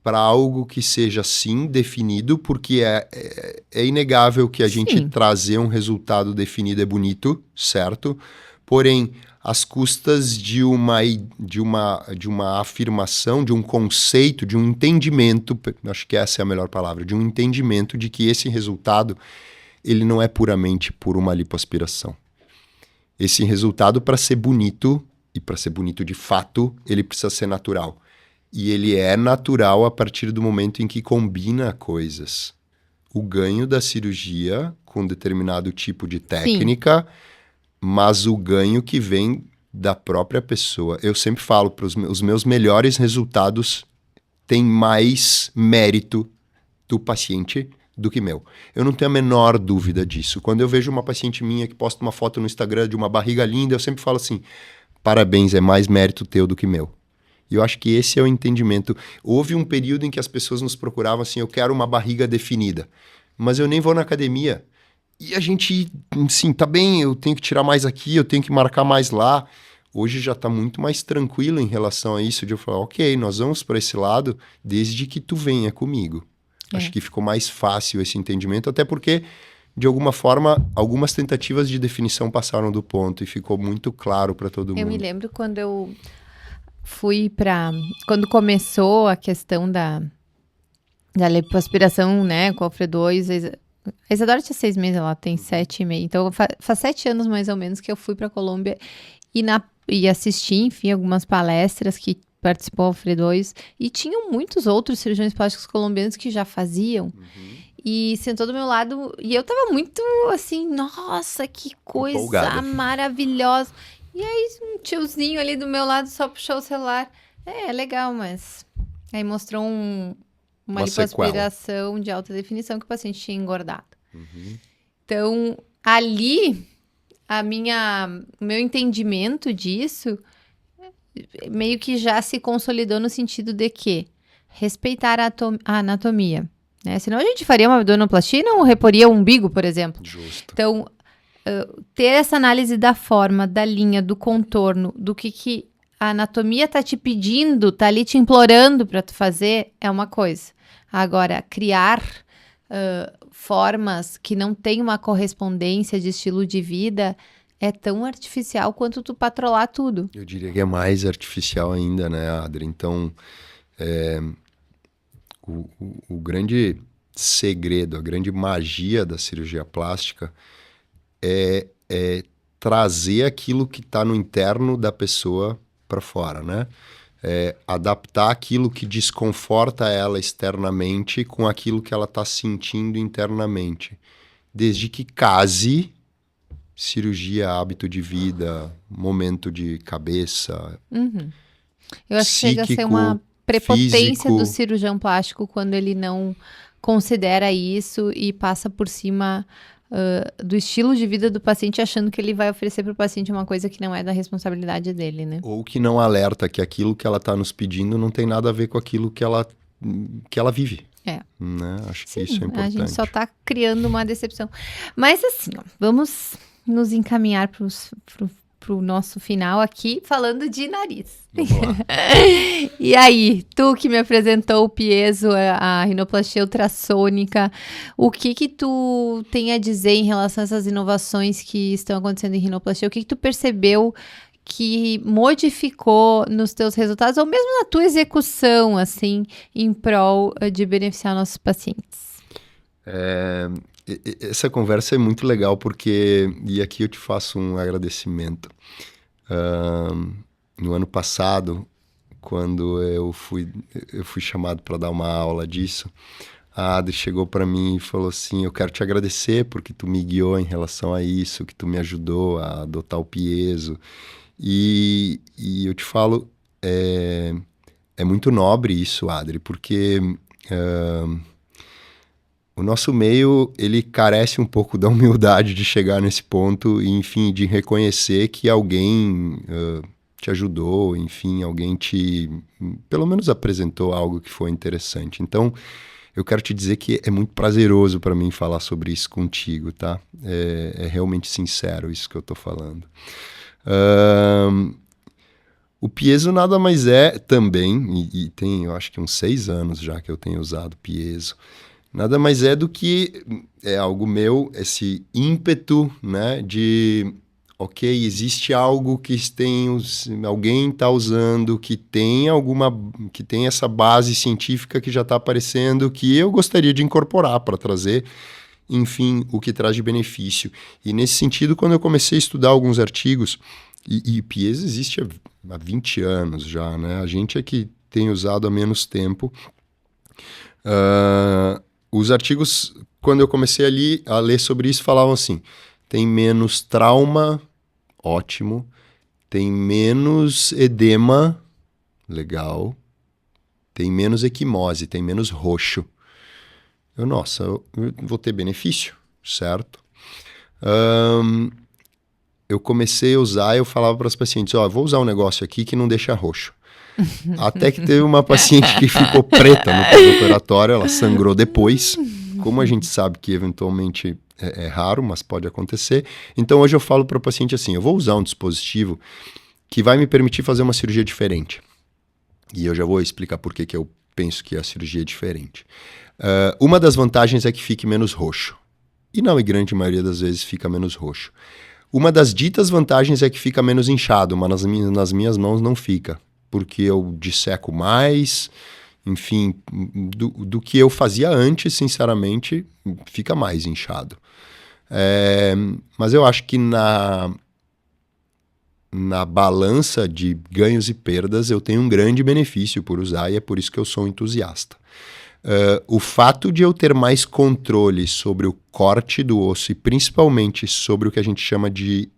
para algo que seja, sim, definido, porque é inegável que a gente trazer um resultado definido é bonito, certo? Porém, às custas de uma afirmação, de um conceito, de um entendimento, acho que essa é a melhor palavra, de um entendimento de que esse resultado, ele não é puramente por uma lipoaspiração. Esse resultado, para ser bonito, e para ser bonito de fato, ele precisa ser natural. E ele é natural a partir do momento em que combina coisas. O ganho da cirurgia com determinado tipo de técnica, mas o ganho que vem da própria pessoa. Eu sempre falo para os meus melhores resultados têm mais mérito do paciente do que meu. Eu não tenho a menor dúvida disso. Quando eu vejo uma paciente minha que posta uma foto no Instagram de uma barriga linda, eu sempre falo assim, parabéns, é mais mérito teu do que meu. E eu acho que esse é o entendimento. Houve um período em que as pessoas nos procuravam assim, eu quero uma barriga definida, mas eu nem vou na academia. E a gente, sim, tá bem, eu tenho que tirar mais aqui, eu tenho que marcar mais lá. Hoje já tá muito mais tranquilo em relação a isso, de eu falar, ok, nós vamos para esse lado desde que tu venha comigo. Acho que ficou mais fácil esse entendimento, até porque, de alguma forma, algumas tentativas de definição passaram do ponto e ficou muito claro para todo mundo. Eu me lembro quando eu quando começou a questão da lipoaspiração, né, com o Alfredo, a Isadora tinha 6 meses, ela tem 7,5, então faz 7 anos mais ou menos que eu fui pra Colômbia e assisti, enfim, algumas palestras que participou o Alfredo, e tinham muitos outros cirurgiões plásticos colombianos que já faziam, e sentou do meu lado, e eu tava muito assim, nossa, que coisa empolgada, maravilhosa. E aí, um tiozinho ali do meu lado só puxou o celular. É legal, mas... Aí mostrou uma lipoaspiração de alta definição que o paciente tinha engordado. Então, ali, o meu entendimento disso meio que já se consolidou no sentido de que respeitar a anatomia, né? Senão a gente faria uma abdominoplastia e não reporia o umbigo, por exemplo. Justo. Então... ter essa análise da forma, da linha, do contorno, do que a anatomia tá te pedindo, tá ali te implorando para tu fazer, é uma coisa. Agora, criar formas que não tem uma correspondência de estilo de vida é tão artificial quanto tu patrolar tudo. Eu diria que é mais artificial ainda, né, Adri? Então, o grande segredo, a grande magia da cirurgia plástica é trazer aquilo que está no interno da pessoa para fora, né? Adaptar aquilo que desconforta ela externamente com aquilo que ela está sentindo internamente. Desde que case cirurgia, hábito de vida, momento de cabeça. Eu acho que chega a ser uma prepotência do cirurgião plástico quando ele não considera isso e passa por cima... do estilo de vida do paciente, achando que ele vai oferecer para o paciente uma coisa que não é da responsabilidade dele, né? Ou que não alerta que aquilo que ela está nos pedindo não tem nada a ver com aquilo que ela vive. Né? Acho Sim, que isso é importante. A gente só tá criando uma decepção. Mas assim, ó, vamos nos encaminhar pro nosso final aqui, falando de nariz. Vamos lá. E aí, tu que me apresentou o piezo, a rinoplastia ultrassônica, o que tu tem a dizer em relação a essas inovações que estão acontecendo em rinoplastia? O que tu percebeu que modificou nos teus resultados, ou mesmo na tua execução, assim, em prol de beneficiar nossos pacientes? Essa conversa é muito legal porque, e aqui eu te faço um agradecimento. No ano passado, quando eu fui chamado para dar uma aula disso, a Adri chegou para mim e falou assim: eu quero te agradecer porque tu me guiou em relação a isso, que tu me ajudou a adotar o piezo. E eu te falo, é muito nobre isso, Adri, porque o nosso meio, ele carece um pouco da humildade de chegar nesse ponto e, enfim, de reconhecer que alguém te ajudou, enfim, alguém pelo menos apresentou algo que foi interessante. Então, eu quero te dizer que é muito prazeroso para mim falar sobre isso contigo, tá? É realmente sincero isso que eu tô falando. O piezo nada mais é também, e tem, eu acho que uns 6 anos já que eu tenho usado piezo, nada mais é do que algo meu, esse ímpeto, né, de, ok, existe algo que alguém está usando, que tem essa base científica que já está aparecendo, que eu gostaria de incorporar para trazer, enfim, o que traz de benefício. E nesse sentido, quando eu comecei a estudar alguns artigos, e piezo existe há 20 anos já, né, a gente é que tem usado há menos tempo. Os artigos, quando eu comecei a ler sobre isso, falavam assim: tem menos trauma, ótimo, tem menos edema, legal, tem menos equimose, tem menos roxo. Nossa, eu vou ter benefício, certo? Eu comecei a usar, eu falava para os pacientes: vou usar um negócio aqui que não deixa roxo. Até que teve uma paciente que ficou preta no pós-operatório, ela sangrou depois. Como a gente sabe que eventualmente é raro, mas pode acontecer. Então hoje eu falo para o paciente assim: eu vou usar um dispositivo que vai me permitir fazer uma cirurgia diferente. E eu já vou explicar por que eu penso que a cirurgia é diferente. Uma das vantagens é que fique menos roxo. E na grande maioria das vezes fica menos roxo. Uma das ditas vantagens é que fica menos inchado, mas nas minhas mãos não fica. Porque eu disseco mais, enfim, do que eu fazia antes, sinceramente, fica mais inchado. Mas eu acho que na balança de ganhos e perdas eu tenho um grande benefício por usar e é por isso que eu sou um entusiasta. O fato de eu ter mais controle sobre o corte do osso e principalmente sobre o que a gente chama de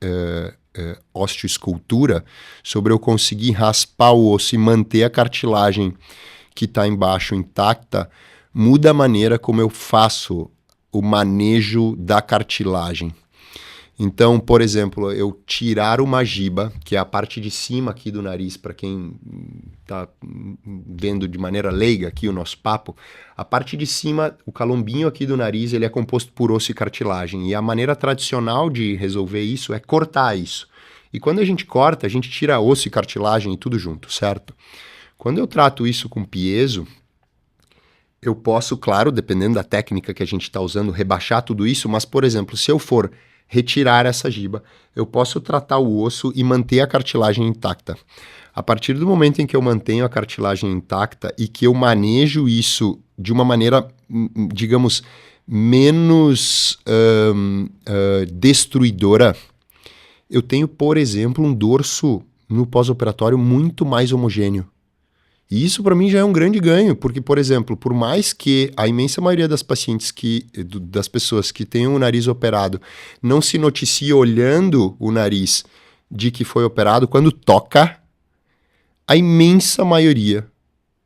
osteoescultura, sobre eu conseguir raspar o osso e manter a cartilagem que está embaixo intacta, muda a maneira como eu faço o manejo da cartilagem. Então, por exemplo, eu tirar uma giba, que é a parte de cima aqui do nariz, para quem está vendo de maneira leiga aqui o nosso papo, a parte de cima, o calombinho aqui do nariz, ele é composto por osso e cartilagem. E a maneira tradicional de resolver isso é cortar isso. E quando a gente corta, a gente tira osso e cartilagem e tudo junto, certo? Quando eu trato isso com piezo, eu posso, claro, dependendo da técnica que a gente está usando, rebaixar tudo isso, mas, por exemplo, se eu for retirar essa giba, eu posso tratar o osso e manter a cartilagem intacta. A partir do momento em que eu mantenho a cartilagem intacta e que eu manejo isso de uma maneira, digamos, menos destruidora, eu tenho, por exemplo, um dorso no pós-operatório muito mais homogêneo. E isso para mim já é um grande ganho, porque, por exemplo, por mais que a imensa maioria das pacientes das pessoas que têm o nariz operado não se noticie olhando o nariz de que foi operado, quando toca, a imensa maioria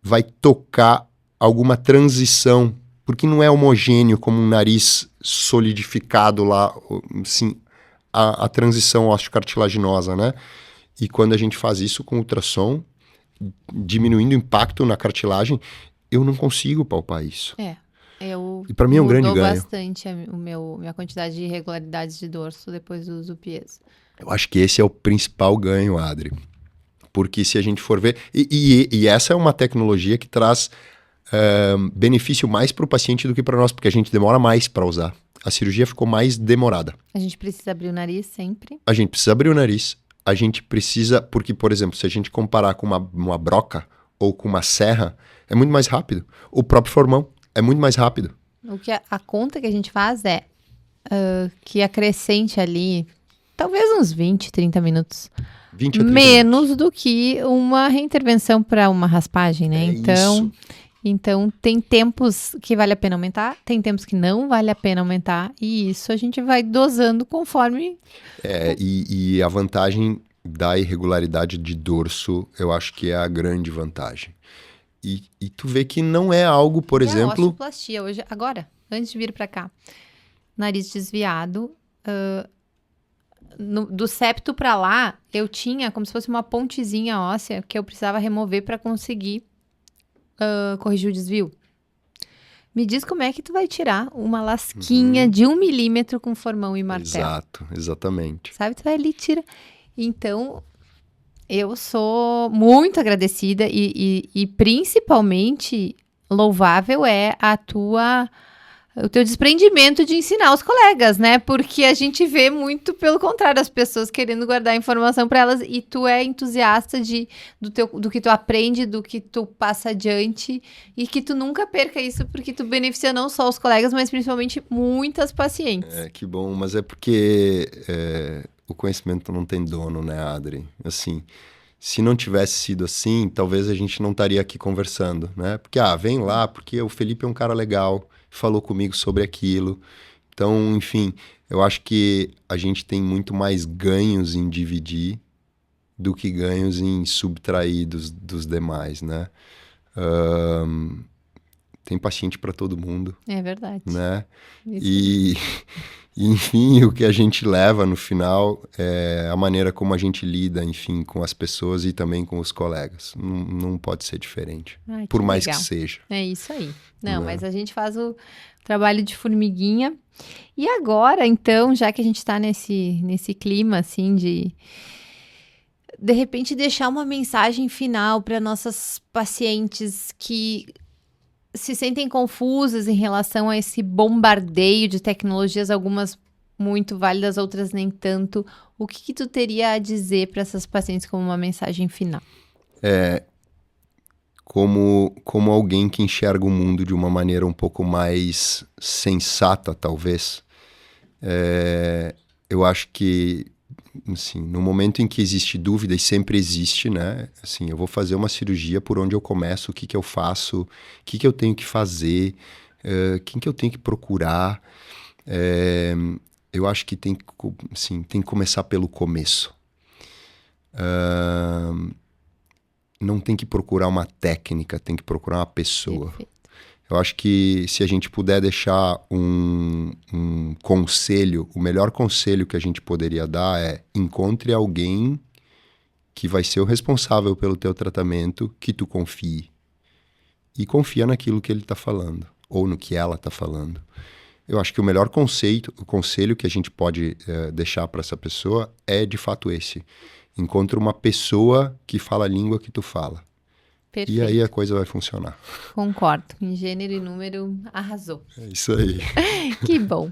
vai tocar alguma transição, porque não é homogêneo como um nariz solidificado lá, assim, a transição osteocartilaginosa, né? E quando a gente faz isso com ultrassom, diminuindo o impacto na cartilagem, eu não consigo palpar isso. E para mim é um grande ganho. Mudou bastante minha quantidade de irregularidades de dorso depois do uso do piezo. Eu acho que esse é o principal ganho, Adri. Porque se a gente for ver... E essa é uma tecnologia que traz benefício mais para o paciente do que para nós, porque a gente demora mais para usar. A cirurgia ficou mais demorada. A gente precisa abrir o nariz sempre. A gente precisa abrir o nariz. A gente precisa... Porque, por exemplo, se a gente comparar com uma broca ou com uma serra, é muito mais rápido. O próprio formão é muito mais rápido. O que a conta que a gente faz é que acrescente ali talvez uns 20, 30 minutos. 20 a 30 menos minutos. do que uma reintervenção para uma raspagem, né? Isso. Então, tem tempos que vale a pena aumentar, tem tempos que não vale a pena aumentar, e isso a gente vai dosando conforme... E a vantagem da irregularidade de dorso, eu acho que é a grande vantagem. E tu vê que não é algo, por exemplo... a osteoplastia hoje, agora, antes de vir para cá, nariz desviado, do septo para lá, eu tinha como se fosse uma pontezinha óssea que eu precisava remover para conseguir corrigir o desvio. Me diz como é que tu vai tirar uma lasquinha de 1 milímetro com formão e martelo. Exato, exatamente. Sabe? Tu vai ali e tira. Então, eu sou muito agradecida e principalmente louvável é o teu desprendimento de ensinar os colegas, né? Porque a gente vê muito pelo contrário, as pessoas querendo guardar informação para elas e tu é entusiasta do que tu aprende, do que tu passa adiante e que tu nunca perca isso porque tu beneficia não só os colegas, mas principalmente muitas pacientes. Que bom, mas é porque o conhecimento não tem dono, né, Adri? Assim, se não tivesse sido assim, talvez a gente não estaria aqui conversando, né? Porque, vem lá, porque o Felipe é um cara legal, falou comigo sobre aquilo. Então, enfim, eu acho que a gente tem muito mais ganhos em dividir do que ganhos em subtrair dos demais, né? Tem paciente para todo mundo. É verdade. Né? E, enfim, o que a gente leva no final é a maneira como a gente lida, enfim, com as pessoas e também com os colegas. Não pode ser diferente, por mais que seja. É isso aí. Não, mas a gente faz o trabalho de formiguinha. E agora, então, já que a gente está nesse clima, assim, de repente deixar uma mensagem final para nossas pacientes que se sentem confusas em relação a esse bombardeio de tecnologias, algumas muito válidas, outras nem tanto. O que tu teria a dizer para essas pacientes como uma mensagem final? Como alguém que enxerga o mundo de uma maneira um pouco mais sensata, talvez, eu acho que, assim, no momento em que existe dúvida, e sempre existe, né? Assim, eu vou fazer uma cirurgia, por onde eu começo, o que eu faço, o que eu tenho que fazer, quem que eu tenho que procurar. Eu acho que tem que começar pelo começo. Não tem que procurar uma técnica, tem que procurar uma pessoa. Perfeito. Eu acho que se a gente puder deixar um conselho, o melhor conselho que a gente poderia dar é: encontre alguém que vai ser o responsável pelo teu tratamento, que tu confie. E confia naquilo que ele está falando, ou no que ela está falando. Eu acho que o melhor conselho que a gente pode deixar para essa pessoa é, de fato, esse. Encontre uma pessoa que fala a língua que tu fala. Perfeito. E aí a coisa vai funcionar. Concordo. Em gênero e número, arrasou. É isso aí. Que bom.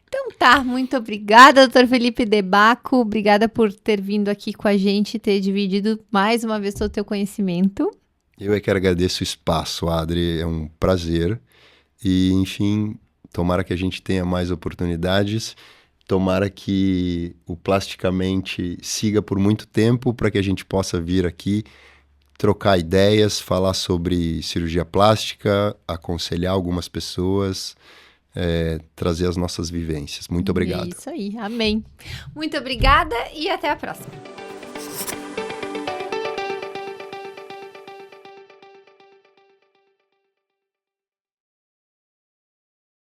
Então tá, muito obrigada, Dr. Felipe De Bacco. Obrigada por ter vindo aqui com a gente e ter dividido mais uma vez todo o teu conhecimento. Eu é que agradeço o espaço, Adri. É um prazer. E, enfim, tomara que a gente tenha mais oportunidades. Tomara que o Plasticamente siga por muito tempo para que a gente possa vir aqui trocar ideias, falar sobre cirurgia plástica, aconselhar algumas pessoas, trazer as nossas vivências. Muito obrigado. É isso aí, amém. Muito obrigada e até a próxima.